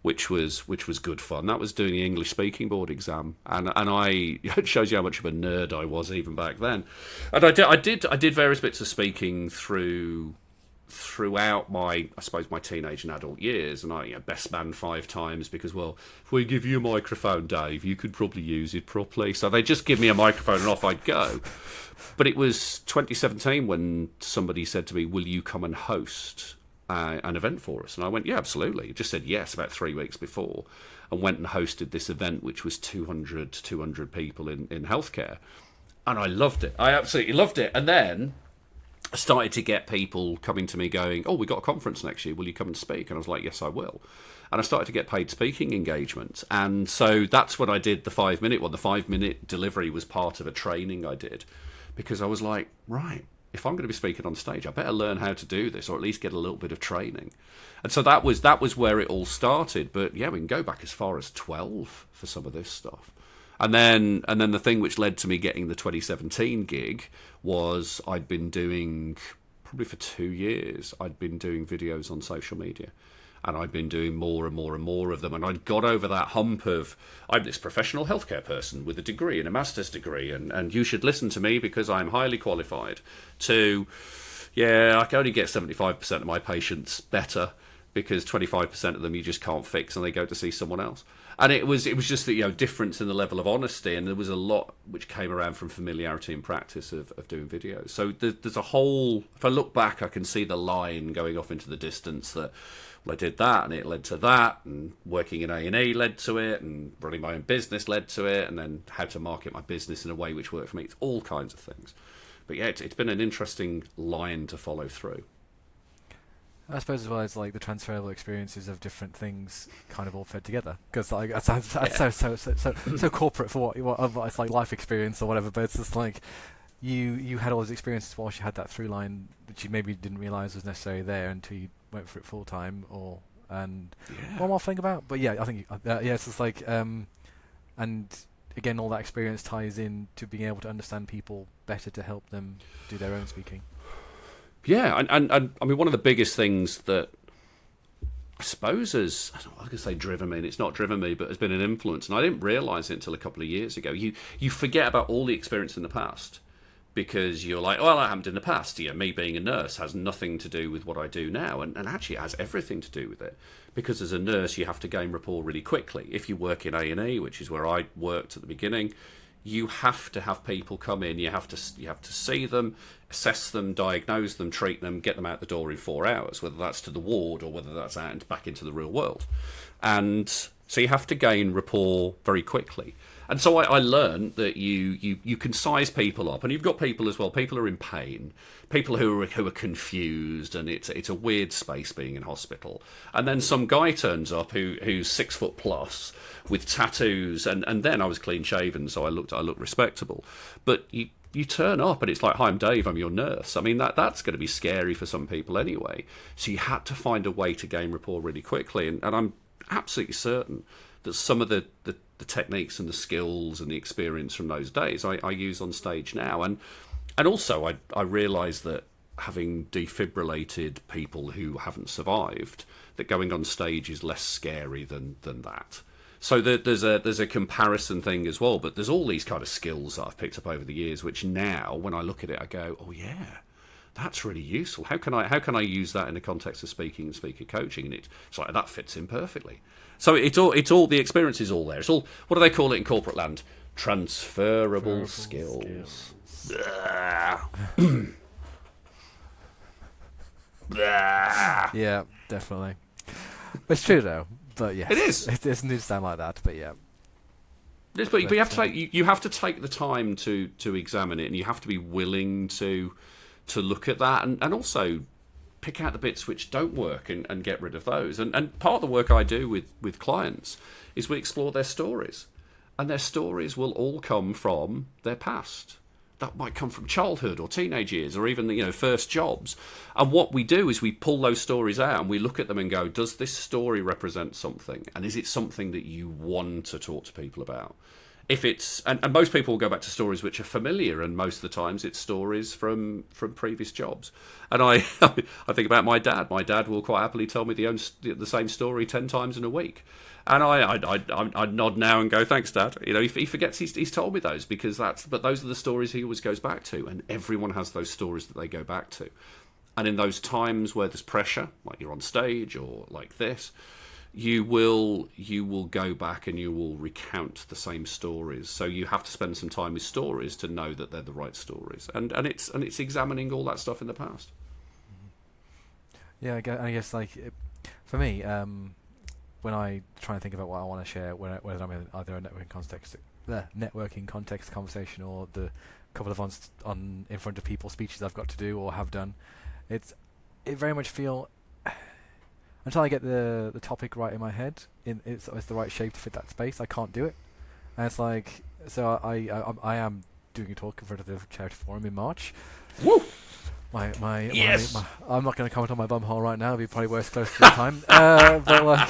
which was good fun. That was doing the English speaking board exam, and it shows you how much of a nerd I was even back then. And I did various bits of speaking through throughout my teenage and adult years, and I best man 5 times because, well, if we give you a microphone, Dave, you could probably use it properly. So they just give me a microphone and off I'd go. But it was 2017 when somebody said to me, will you come and host an event for us? And I went, yeah, absolutely. Just said yes about 3 weeks before, and went and hosted this event, which was 200 people in healthcare. And I loved it. I absolutely loved it. And then I started to get people coming to me going, oh, we got a conference next year, will you come and speak? And I was like, yes, I will. And I started to get paid speaking engagements. And so that's when I did the 5-minute one. The 5-minute delivery was part of a training I did, because I was like, right, if I'm going to be speaking on stage, I better learn how to do this, or at least get a little bit of training. And so that was where it all started. But yeah, we can go back as far as 12 for some of this stuff. And then the thing which led to me getting the 2017 gig was I'd been doing, probably for 2 years, I'd been doing videos on social media. And I'd been doing more and more and more of them. And I'd got over that hump of, I'm this professional healthcare person with a degree and a master's degree, and you should listen to me because I'm highly qualified, to, yeah, I can only get 75% of my patients better because 25% of them you just can't fix and they go to see someone else. And it was just the difference in the level of honesty, and there was a lot which came around from familiarity and practice of doing videos. So there's a whole, if I look back, I can see the line going off into the distance that, well, I did that and it led to that, and working in A&E led to it, and running my own business led to it, and then how to market my business in a way which worked for me. It's all kinds of things. But yeah, it's been an interesting line to follow through. I suppose as well as like the transferable experiences of different things kind of all fed together, because like that sounds so corporate for what it's like life experience or whatever, but it's just like you had all those experiences whilst you had that through line that you maybe didn't realise was necessarily there until you went for it full time. One more thing about, but yeah, I think it's just like and again, all that experience ties in to being able to understand people better to help them do their own speaking. Yeah, and I mean, one of the biggest things that I suppose has, I was going to say driven me, and it's not driven me, but has been an influence, and I didn't realise it until a couple of years ago. You forget about all the experience in the past, because you're like, well, that happened in the past. Me being a nurse has nothing to do with what I do now, and actually it has everything to do with it, because as a nurse you have to gain rapport really quickly. If you work in A&E, which is where I worked at the beginning, you have to have people come in, you have to see them, assess them, diagnose them, treat them, get them out the door in 4 hours, whether that's to the ward or whether that's out and back into the real world. And so you have to gain rapport very quickly. And so I learned that you can size people up, and you've got people as well. People are in pain, people who are confused, and it's a weird space being in hospital. And then some guy turns up who's 6 foot plus with tattoos, and then I was clean shaven, so I looked respectable. But you turn up and it's like, hi, I'm Dave, I'm your nurse. I mean, that's going to be scary for some people anyway. So you had to find a way to gain rapport really quickly, and I'm absolutely certain that some of the techniques and the skills and the experience from those days I use on stage now. And also I realised that having defibrillated people who haven't survived, that going on stage is less scary than that. So there's a comparison thing as well, but there's all these kind of skills that I've picked up over the years, which now when I look at it I go, oh yeah, that's really useful. How can I use that in the context of speaking and speaker coaching? And it's like that fits in perfectly. So it's all the experience is all there. It's all, what do they call it in corporate land? Transferable skills. Yeah, definitely. It's true though. But yes, it is. It doesn't sound like that, but yeah. But you have to take you have to take the time to examine it, and you have to be willing to look at that, and also pick out the bits which don't work and get rid of those. And part of the work I do with clients is we explore their stories, and their stories will all come from their past. That might come from childhood or teenage years or even first jobs. And what we do is we pull those stories out and we look at them and go, does this story represent something? And is it something that you want to talk to people about? If it's and most people will go back to stories which are familiar, and most of the times it's stories from previous jobs. And I think about my dad. My dad will quite happily tell me the same story 10 times in a week. And I nod now and go, thanks, Dad. He forgets he's told me those, but those are the stories he always goes back to, and everyone has those stories that they go back to. And in those times where there's pressure, like you're on stage or like this, you will go back and you will recount the same stories. So you have to spend some time with stories to know that they're the right stories. And it's examining all that stuff in the past. Yeah, I guess for me, when I try and think about what I want to share, whether I'm in either a networking context conversation or the couple of on in front of people speeches I've got to do or have done, it very much feel until I get the topic right in my head, it's the right shape to fit that space, I can't do it. And it's like, so I am doing a talk in front of the charity forum in March. Woo! Yes! I'm not going to comment on my bumhole right now. It'll be probably worse close to the time. But like,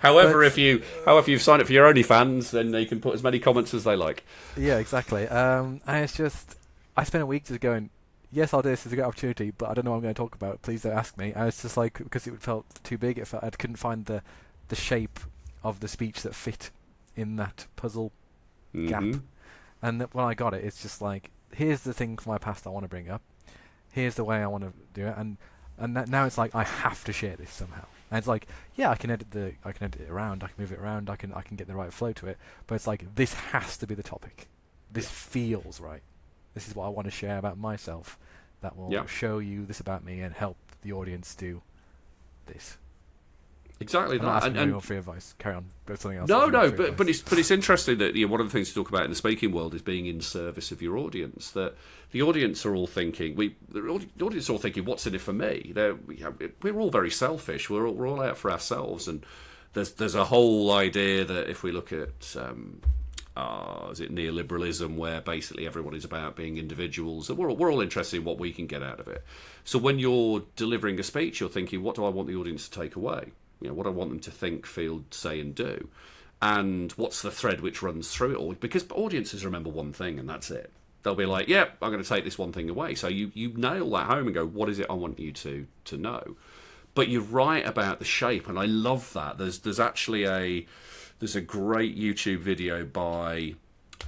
however, if you've signed up for your OnlyFans, then they can put as many comments as they like. Yeah, exactly. And it's just, I spent a week just going, yes, I'll do this. It's a good opportunity, but I don't know what I'm going to talk about. Please don't ask me. And it's just like, because it felt too big. I couldn't find the shape of the speech that fit in that puzzle gap. And when I got it, it's just like, here's the thing from my past I want to bring up. Here's the way I want to do it, and now it's like I have to share this somehow. And it's like, yeah, I can edit it around, I can move it around, I can get the right flow to it. But it's like, this has to be the topic. This feels right. This is what I want to share about myself. That will show you this about me and help the audience do this. Exactly I'm that. not asking for free advice. Carry on. Go something else. But it's interesting that one of the things to talk about in the speaking world is being in service of your audience. That the audience are all thinking, the audience are all thinking, what's in it for me? We're all very selfish. We're all out for ourselves, and there's a whole idea that if we look at is it neoliberalism, where basically everyone is about being individuals, and we're all interested in what we can get out of it. So when you're delivering a speech, you're thinking, what do I want the audience to take away? What I want them to think, feel, say, and do. And what's the thread which runs through it all? Because audiences remember one thing, and that's it. They'll be like, yep, I'm going to take this one thing away. So you nail that home and go, what is it I want you to know? But you're right about the shape, and I love that. There's actually a great YouTube video by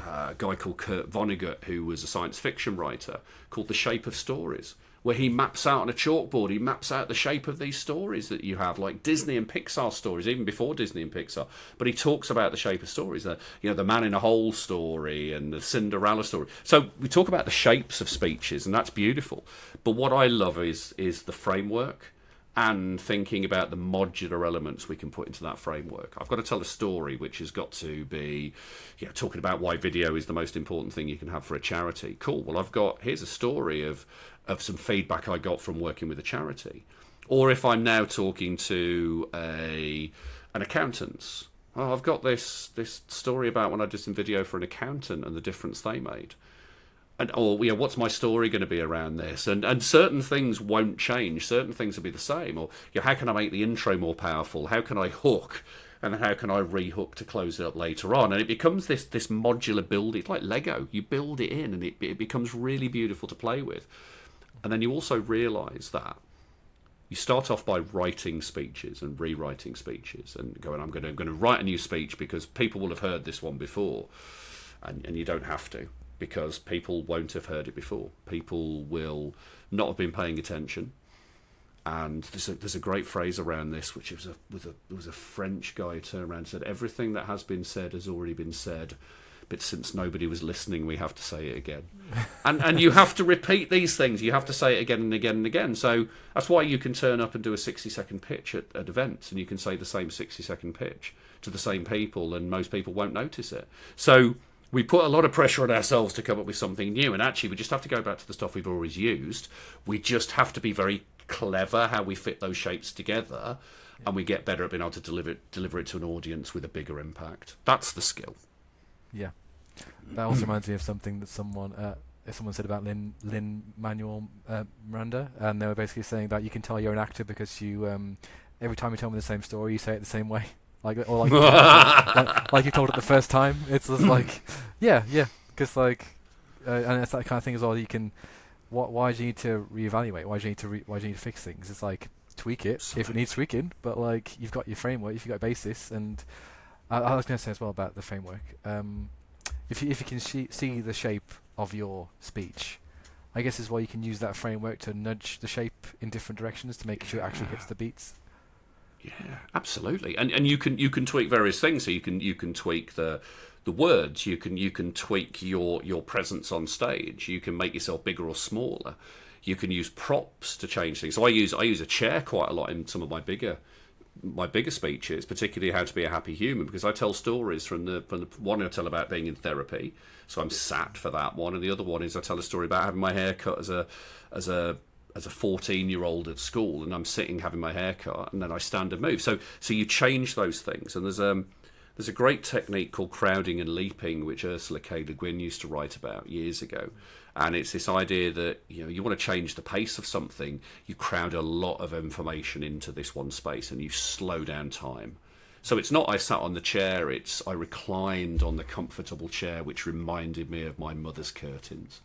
a guy called Kurt Vonnegut, who was a science fiction writer, called The Shape of Stories, where he maps out on a chalkboard, he maps out the shape of these stories that you have, like Disney and Pixar stories, even before Disney and Pixar. But he talks about the shape of stories, the Man in a Hole story and the Cinderella story. So we talk about the shapes of speeches, and that's beautiful. But what I love is the framework and thinking about the modular elements we can put into that framework. I've got to tell a story which has got to be, talking about why video is the most important thing you can have for a charity. Cool. Well, here's a story of some feedback I got from working with a charity. Or if I'm now talking to an accountant, I've got this story about when I did some video for an accountant and the difference they made. What's my story going to be around this? And certain things won't change. Certain things will be the same. Or how can I make the intro more powerful? How can I hook? And how can I re-hook to close it up later on? And it becomes this modular build. It's like Lego. You build it in, and it becomes really beautiful to play with. And then you also realise that you start off by writing speeches and rewriting speeches and going, I'm going to write a new speech because people will have heard this one before. And you don't have to, because people won't have heard it before. People will not have been paying attention. And there's a great phrase around this, which was a French guy who turned around and said, everything that has been said has already been said, but since nobody was listening, we have to say it again. And you have to repeat these things. You have to say it again and again and again. So that's why you can turn up and do a 60-second pitch at events, and you can say the same 60-second pitch to the same people, and most people won't notice it. So we put a lot of pressure on ourselves to come up with something new, and actually we just have to go back to the stuff we've always used. We just have to be very clever how we fit those shapes together, and we get better at being able to deliver it to an audience with a bigger impact. That's the skill. Yeah, that also reminds me of something that someone said about Lin-Manuel Miranda, and they were basically saying that you can tell you're an actor because you every time you tell me the same story, you say it the same way, like you told it the first time. It's just like, yeah, because and it's that kind of thing as well. You can, why do you need to reevaluate? Why do you need to fix things? It's like, tweak it if it needs tweaking, but like, you've got your framework, you've got a basis. And I was going to say as well about the framework. If you can see the shape of your speech, I guess is why you can use that framework to nudge the shape in different directions to make sure it actually hits the beats. Yeah, absolutely. And you can tweak various things. So you can tweak the words. You can tweak your presence on stage. You can make yourself bigger or smaller. You can use props to change things. So I use a chair quite a lot in some of my bigger speeches, particularly How to Be a Happy Human, because I tell stories from the one I tell about being in therapy, so I'm sat for that one, and the other one is I tell a story about having my hair cut as a 14-year-old at school, and I'm sitting having my hair cut, and then I stand and move. So you change those things, and there's a great technique called crowding and leaping, which Ursula K. Le Guin used to write about years ago. And it's this idea that you want to change the pace of something, you crowd a lot of information into this one space and you slow down time. So it's not I sat on the chair, it's I reclined on the comfortable chair, which reminded me of my mother's curtains.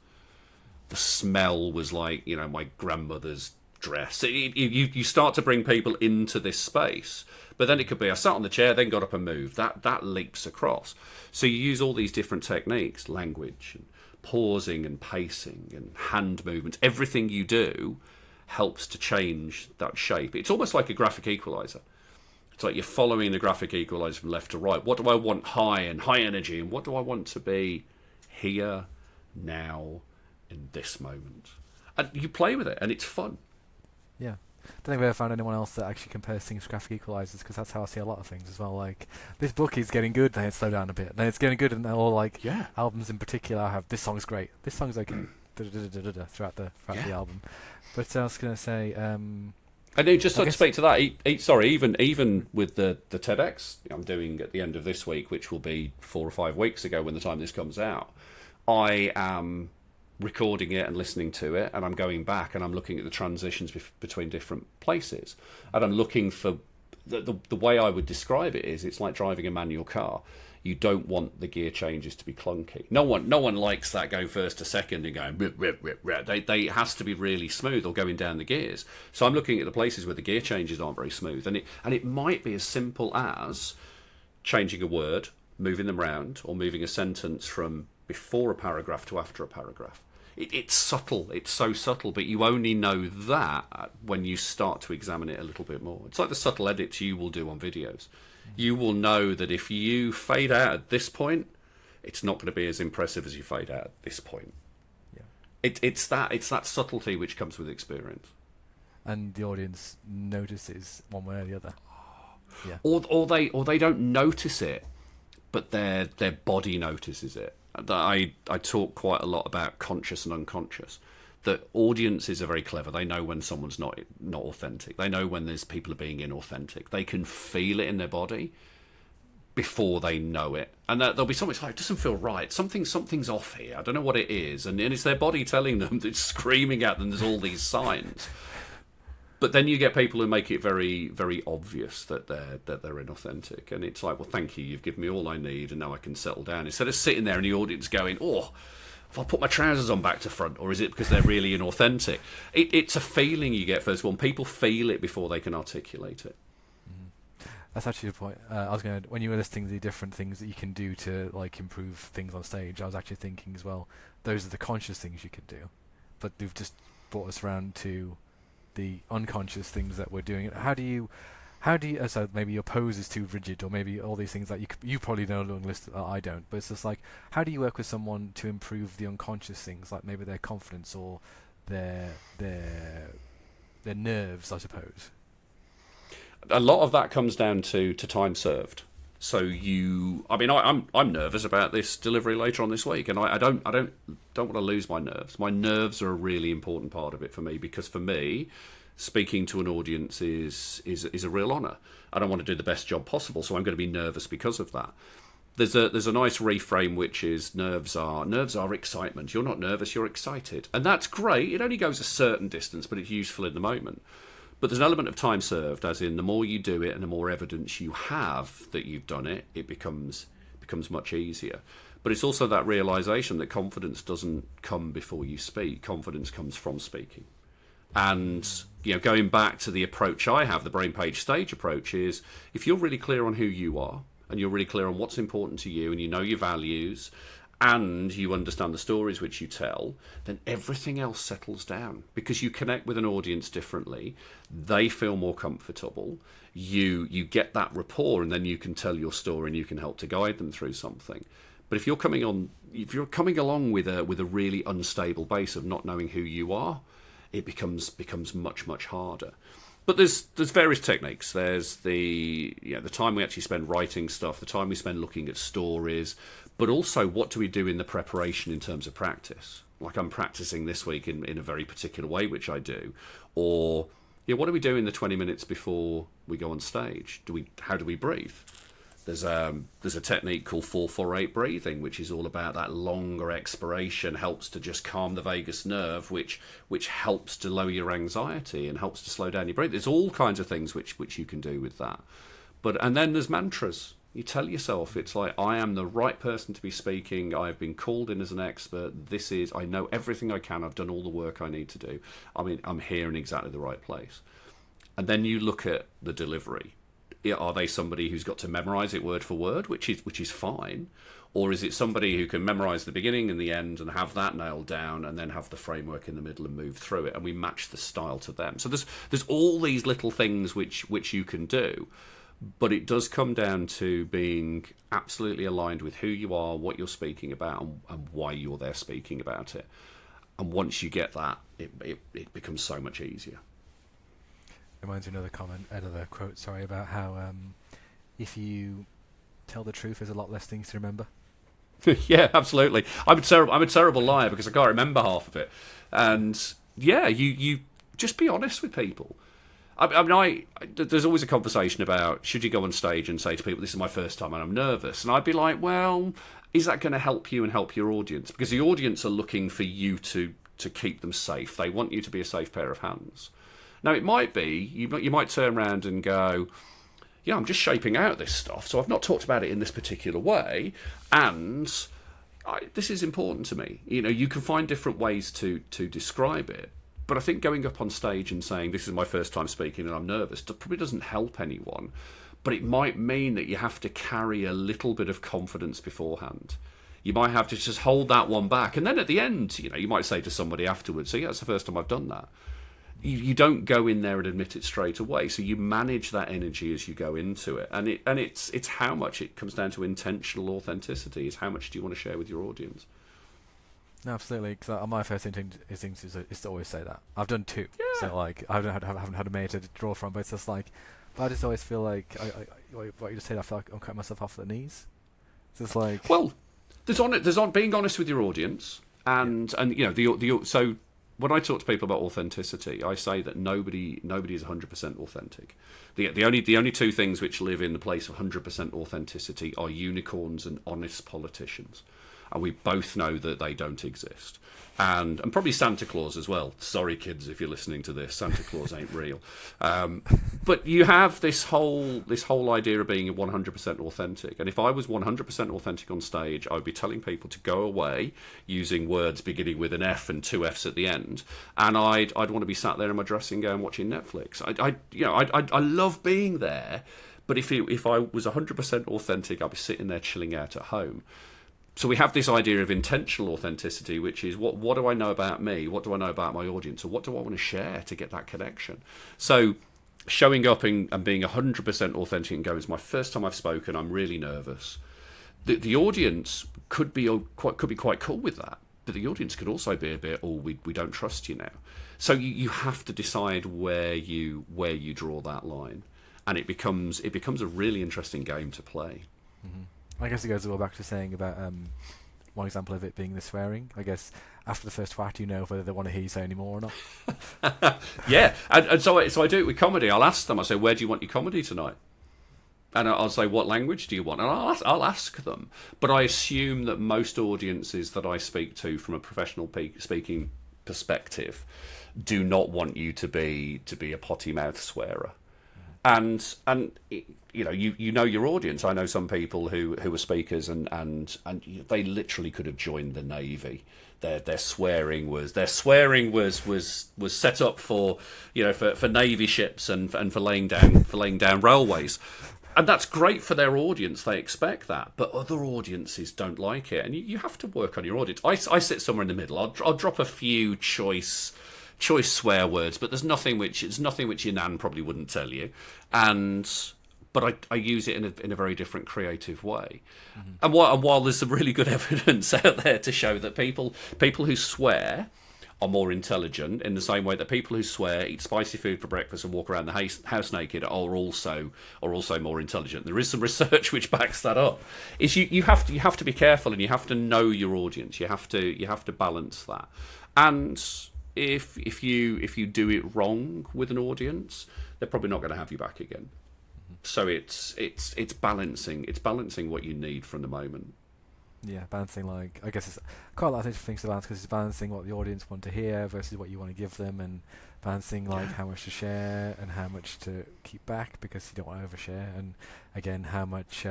The smell was like, my grandmother's dress. You start to bring people into this space. But then it could be I sat on the chair, then got up and moved. That leaps across. So you use all these different techniques, language, and pausing and pacing and hand movements. Everything you do helps to change that shape. It's almost like a graphic equalizer. It's like you're following the graphic equalizer from left to right. What do I want high energy, and what do I want to be here, now, in this moment? And you play with it, and it's fun. Yeah. I don't think I've ever found anyone else that actually compares things to graphic equalizers, because that's how I see a lot of things as well. Like, this book is getting good, then it slow down a bit. Then it's getting good, and all albums in particular have this song's great, this song's okay, throughout the album. But I was going to say, I know, just to speak to that. Even with the TEDx I'm doing at the end of this week, which will be 4 or 5 weeks ago when the time this comes out, I am recording it and listening to it, and I'm going back and I'm looking at the transitions between different places, and I'm looking for the way I would describe it is it's like driving a manual car. You don't want the gear changes to be clunky. No one likes that going first to second and going rip, rip, rip, rip. It has to be really smooth or going down the gears. So I'm looking at the places where the gear changes aren't very smooth, and it might be as simple as changing a word, moving them around, or moving a sentence from before a paragraph to after a paragraph. It's subtle. It's so subtle, but you only know that when you start to examine it a little bit more. It's like the subtle edits you will do on videos. You will know that if you fade out at this point, it's not going to be as impressive as you fade out at this point. Yeah. It's that subtlety which comes with experience. And the audience notices one way or the other. Yeah. Or they don't notice it, but their body notices it. I talk quite a lot about conscious and unconscious. That audiences are very clever. They know when someone's not authentic. They know when there's people are being inauthentic. They can feel it in their body before they know it. And there'll be something like, it doesn't feel right. Something's off here. I don't know what it is. And it's their body telling them, it's screaming at them. There's all these signs. But then you get people who make it very, very obvious that they're inauthentic, and it's like, well, thank you, you've given me all I need, and now I can settle down. Instead of sitting there in the audience going, oh, if I put my trousers on back to front, or is it because they're really inauthentic? It's a feeling you get first of all, and people feel it before they can articulate it. That's actually the point. When you were listing the different things that you can do to improve things on stage, I was actually thinking as well, those are the conscious things you could do, but they've just brought us around to the unconscious things that we're doing. How do you so maybe your pose is too rigid, or maybe all these things that you probably know a long list. I don't, but it's just like, how do you work with someone to improve the unconscious things, like maybe their confidence or their nerves, I suppose? A lot of that comes down to time served. So I'm nervous about this delivery later on this week, and I don't want to lose my nerves. My nerves are a really important part of it for me, because for me, speaking to an audience is a real honour. I don't want to do the best job possible, so I'm going to be nervous because of that. There's a nice reframe which is nerves are excitement. You're not nervous, you're excited, and that's great. It only goes a certain distance, but it's useful in the moment. But there's an element of time served, as in the more you do it and the more evidence you have that you've done it, it becomes much easier. But it's also that realisation that confidence doesn't come before you speak. Confidence comes from speaking. And going back to the approach I have, the brain page stage approach, is if you're really clear on who you are and you're really clear on what's important to you and you know your values and you understand the stories which you tell, then everything else settles down because you connect with an audience differently. They feel more comfortable. You get that rapport, and then you can tell your story and you can help to guide them through something. But if you're coming along with a really unstable base of not knowing who you are, it becomes much harder. But there's various techniques. There's the time we actually spend writing stuff, the time we spend looking at stories, but also what do we do in the preparation in terms of practice. Like I'm practicing this week in a very particular way, which I do. Or what do we do in the 20 minutes before we go on stage? How do we breathe? There's a technique called 4-4-8 breathing, which is all about that longer expiration, helps to just calm the vagus nerve, which helps to lower your anxiety and helps to slow down your breathing. There's all kinds of things which you can do with that. And then there's mantras. You tell yourself, it's like, I am the right person to be speaking. I've been called in as an expert. I know everything I can. I've done all the work I need to do. I mean, I'm here in exactly the right place. And then you look at the delivery. Are they somebody who's got to memorize it word for word, which is fine, or is it somebody who can memorize the beginning and the end and have that nailed down, and then have the framework in the middle and move through it, and we match the style to them? So there's all these little things which you can do, but it does come down to being absolutely aligned with who you are, what you're speaking about, and why you're there speaking about it. And once you get that, it becomes so much easier. Reminds me of another quote, about how if you tell the truth, there's a lot less things to remember. Yeah, absolutely. I'm a terrible liar because I can't remember half of it. And yeah, you just be honest with people. There's always a conversation about should you go on stage and say to people, this is my first time and I'm nervous. And I'd be like, well, is that going to help you and help your audience? Because the audience are looking for you to keep them safe. They want you to be a safe pair of hands. Now, it might be, you might turn around and go, I'm just shaping out this stuff, so I've not talked about it in this particular way, and this is important to me. You can find different ways to describe it, but I think going up on stage and saying, this is my first time speaking and I'm nervous, probably doesn't help anyone, but it might mean that you have to carry a little bit of confidence beforehand. You might have to just hold that one back, and then at the end, you might say to somebody afterwards, it's the first time I've done that. You don't go in there and admit it straight away, so you manage that energy as you go into it, and it's how much it comes down to intentional authenticity. Is how much do you want to share with your audience? No, absolutely. Because my first instinct is to always say that. I've done two, Yeah. so I haven't had a mate to draw from, but it's just like, but I just always feel like what you just said. I feel like I'm cutting myself off at the knees. It's just like, well, there's being honest with your audience, and so. When I talk to people about authenticity, I say that nobody is 100% authentic. The only two things which live in the place of 100% authenticity are unicorns and honest politicians, and we both know that they don't exist. And probably Santa Claus as well. Sorry, kids, if you're listening to this, Santa Claus ain't real. But you have this whole idea of being 100% authentic. And if I was 100% authentic on stage, I would be telling people to go away using words beginning with an F and two Fs at the end. And I'd want to be sat there in my dressing gown watching Netflix. I love being there. But if I was 100% authentic, I'd be sitting there chilling out at home. So we have this idea of intentional authenticity, which is what do I know about me? What do I know about my audience? Or what do I want to share to get that connection? So showing up and being 100% authentic and going, it's my first time I've spoken, I'm really nervous. The audience could be quite cool with that. But the audience could also be a bit, we don't trust you now. So you have to decide where you draw that line. And it becomes a really interesting game to play. Mm-hmm. I guess it goes all back to saying about one example of it being the swearing. I guess after the first twat, you know whether they want to hear you say any more or not. Yeah, and so I do it with comedy. I'll ask them. I say, "Where do you want your comedy tonight?" And I'll say, "What language do you want?" And I'll ask them. But I assume that most audiences that I speak to from a professional speaking perspective do not want you to be a potty mouth swearer. And you know your audience. I know some people who are speakers and they literally could have joined the Navy. Their swearing was set up for Navy ships and for laying down railways. and that's great for their audience. They expect that, but other audiences don't like it, and you have to work on your audience. I sit somewhere in the middle. I'll drop a few choice swear words, but there's nothing which your nan probably wouldn't tell you, but I use it in a very different, creative way. Mm-hmm. And while there's some really good evidence out there to show that people who swear are more intelligent, in the same way that people who swear, eat spicy food for breakfast, and walk around the house naked are also more intelligent. There is some research which backs that up. Is you have to be careful, and you have to know your audience. You have to balance that. And if you do it wrong with an audience, they're probably not going to have you back again. So it's balancing what you need from the moment. Yeah, balancing, like, I guess it's quite a lot of things to balance, because it's balancing what the audience want to hear versus what you want to give them, and balancing like how much to share and how much to keep back because you don't want to overshare, and again how much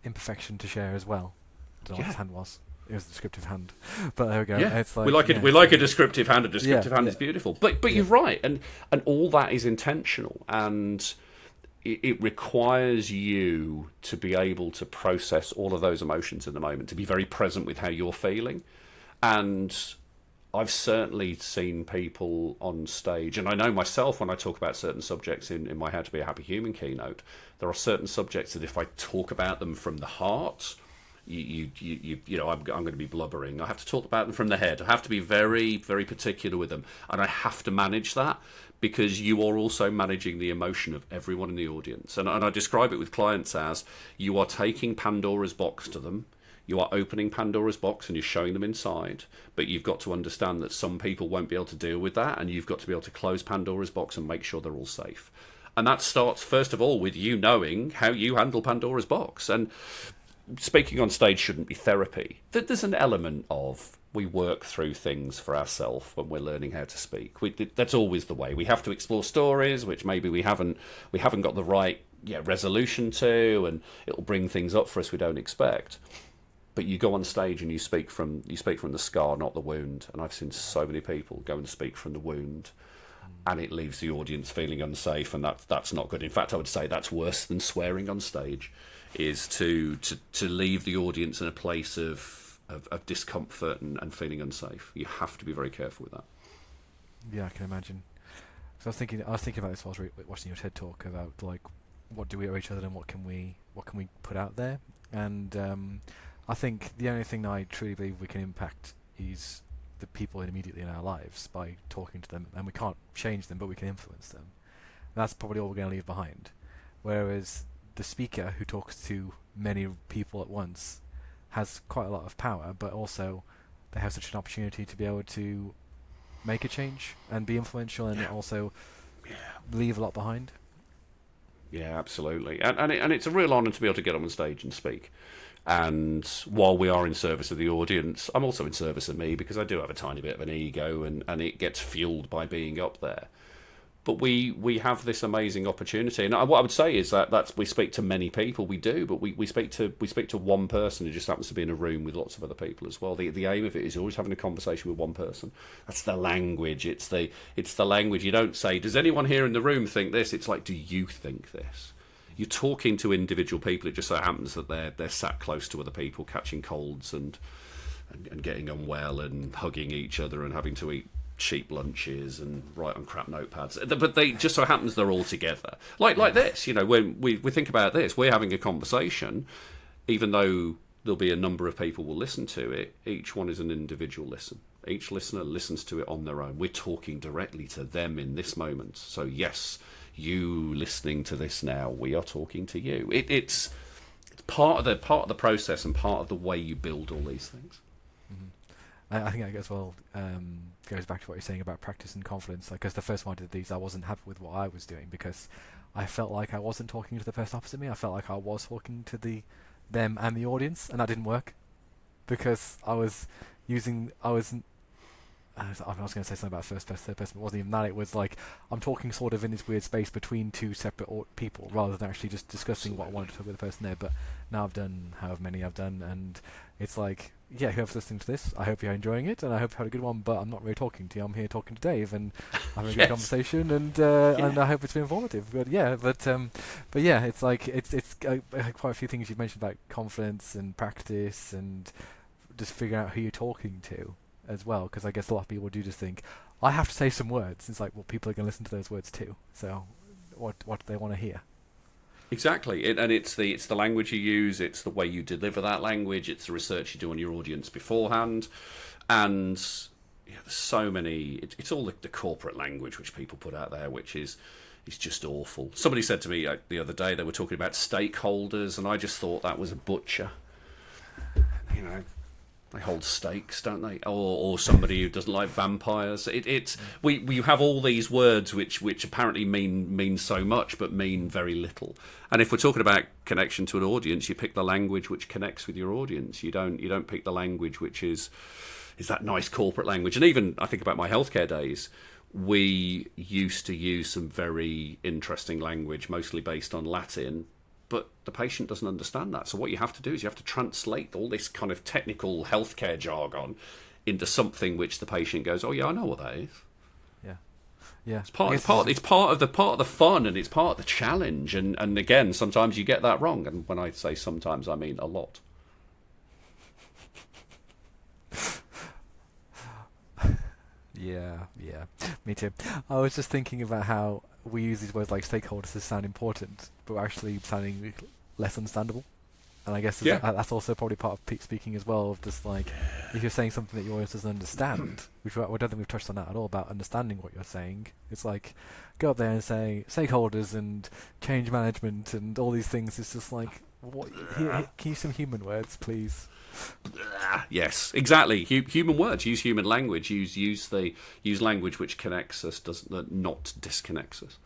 imperfection to share as well. I don't know what his hand was. It was a descriptive hand, but there we go. Yeah. It's like, we like a descriptive hand. A descriptive hand is beautiful. But Yeah. you're right, and all that is intentional, and it requires you to be able to process all of those emotions in the moment, to be very present with how you're feeling. And I've certainly seen people on stage, and I know myself when I talk about certain subjects in my How to Be a Happy Human keynote, there are certain subjects that if I talk about them from the heart, I'm going to be blubbering. I have to talk about them from the head. I have to be very, very particular with them, and I have to manage that, because you are also managing the emotion of everyone in the audience. And I describe it with clients as you are taking Pandora's box to them. You are opening Pandora's box and you're showing them inside, but you've got to understand that some people won't be able to deal with that, and you've got to be able to close Pandora's box and make sure they're all safe. And that starts, first of all, with you knowing how you handle Pandora's box. And speaking on stage shouldn't be therapy. There's an element of we work through things for ourselves when we're learning how to speak. That's always the way. We have to explore stories which maybe we haven't got the right resolution to, and it'll bring things up for us we don't expect. But you go on stage and you speak from the scar, not the wound. And I've seen so many people go and speak from the wound, and it leaves the audience feeling unsafe, and that's not good. In fact, I would say that's worse than swearing on stage, is to leave the audience in a place of discomfort and feeling unsafe. You have to be very careful with that. Yeah, I can imagine. So I was thinking about this while I was watching your TED talk about like what do we owe each other and what can we put out there. And I think the only thing that I truly believe we can impact is the people immediately in our lives by talking to them, and we can't change them, but we can influence them. And that's probably all we're going to leave behind. Whereas the speaker who talks to many people at once has quite a lot of power, but also they have such an opportunity to be able to make a change and be influential, and also leave a lot behind. Yeah, absolutely. And it's a real honour to be able to get on stage and speak. And while we are in service of the audience, I'm also in service of me, because I do have a tiny bit of an ego, and it gets fueled by being up there. But we have this amazing opportunity, and what I would say is that we speak to many people. We do, but we speak to one person who just happens to be in a room with lots of other people as well. The aim of it is always having a conversation with one person. That's the language. It's the language. You don't say, "Does anyone here in the room think this?" It's like, "Do you think this?" You're talking to individual people. It just so happens that they're sat close to other people, catching colds and getting unwell, and hugging each other, and having to eat cheap lunches and write on crap notepads, but they just so happens they're all together, like this. When we think about this, we're having a conversation, even though there'll be a number of people will listen to it. Each one is an individual listen. Each listener listens to it on their own. We're talking directly to them in this moment. So yes, you listening to this now, we are talking to you. It's part of the process, and part of the way you build all these things. I think that as well goes back to what you're saying about practice and confidence. Because the first one I did these, I wasn't happy with what I was doing, because I felt like I wasn't talking to the person opposite me. I felt like I was talking to them and the audience, and that didn't work, because I was I was going to say something about first person, third person, but it wasn't even that. It was like I'm talking sort of in this weird space between two separate people, rather than actually just discussing what I wanted to talk with the person there. But now I've done however many I've done, and it's like, yeah, whoever's listening to this, I hope you're enjoying it, and I hope you had a good one. But I'm not really talking to you. I'm here talking to Dave, and having a good conversation, and I hope it's been informative. But yeah, but yeah, it's like it's quite a few things you've mentioned about confidence and practice and just figuring out who you're talking to as well, because I guess a lot of people do just think, I have to say some words. It's like, well, people are going to listen to those words too. So what do they want to hear? Exactly, and it's the language you use, it's the way you deliver that language, it's the research you do on your audience beforehand, and there's so many. It's all the corporate language which people put out there, which is just awful. Somebody said to me the other day they were talking about stakeholders, and I just thought that was a butcher. They hold steaks, don't they? Or somebody who doesn't like vampires. We have all these words which apparently mean so much but mean very little. And if we're talking about connection to an audience, you pick the language which connects with your audience. You don't pick the language which is that nice corporate language. And even I think about my healthcare days, we used to use some very interesting language, mostly based on Latin. But the patient doesn't understand that. So what you have to do is you have to translate all this kind of technical healthcare jargon into something which the patient goes, "Oh yeah, I know what that is." Yeah. It's part of the fun, and it's part of the challenge. And again, sometimes you get that wrong. And when I say sometimes, I mean a lot. Yeah, me too. I was just thinking about how we use these words like stakeholders to sound important, but we're actually sounding less understandable. And I guess that's also probably part of peak speaking as well, of just like, if you're saying something that your audience doesn't understand, which I don't think we've touched on that at all, about understanding what you're saying. It's like, go up there and say stakeholders and change management and all these things. It's just like, what? Can you use some human words, please? Yes, exactly. Human words. Use human language. Use language which connects us, not disconnects us.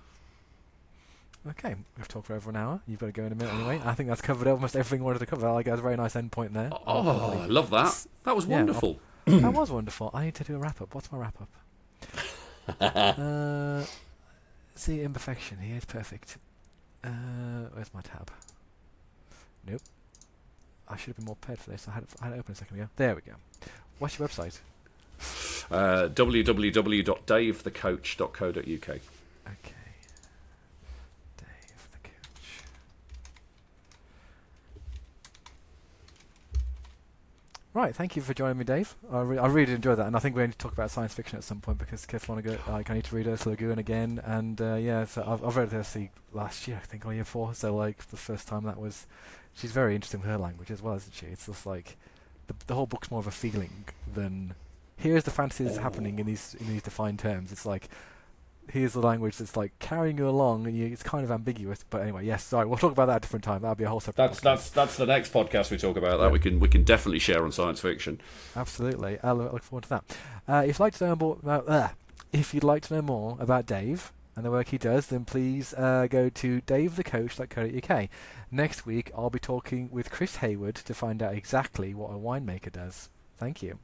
Okay, we've talked for over an hour. You've got to go in a minute anyway. I think that's covered almost everything we wanted to cover. Like, that's a very nice end point there. Oh, I love that. That was wonderful. That was wonderful. I need to do a wrap up. What's my wrap up? See, imperfection. Here's perfect. Where's my tab? Nope. I should have been more prepared for this. I had it open a second ago. There we go. What's your website? www.davethecoach.co.uk. Okay. Dave the Coach. Right, thank you for joining me, Dave. I really enjoyed that, and I think we're going to talk about science fiction at some point, because kids want to go. I need to read Ursula Le Guin again, and so I've read Ursula last year, I think, or year 4. So like the first time that was. She's very interesting with her language as well, isn't she? It's just like the whole book's more of a feeling than here's the fantasy that's happening in these defined terms. It's like here's the language that's like carrying you along, and it's kind of ambiguous. But anyway, yes. Sorry, we'll talk about that at a different time. That'll be a whole separate. That's the next podcast we talk about. That we can definitely share on science fiction. Absolutely, I look forward to that. If you'd like to know more about Dave and the work he does, then please go to davethecoach.co.uk. Next week, I'll be talking with Chris Hayward to find out exactly what a winemaker does. Thank you.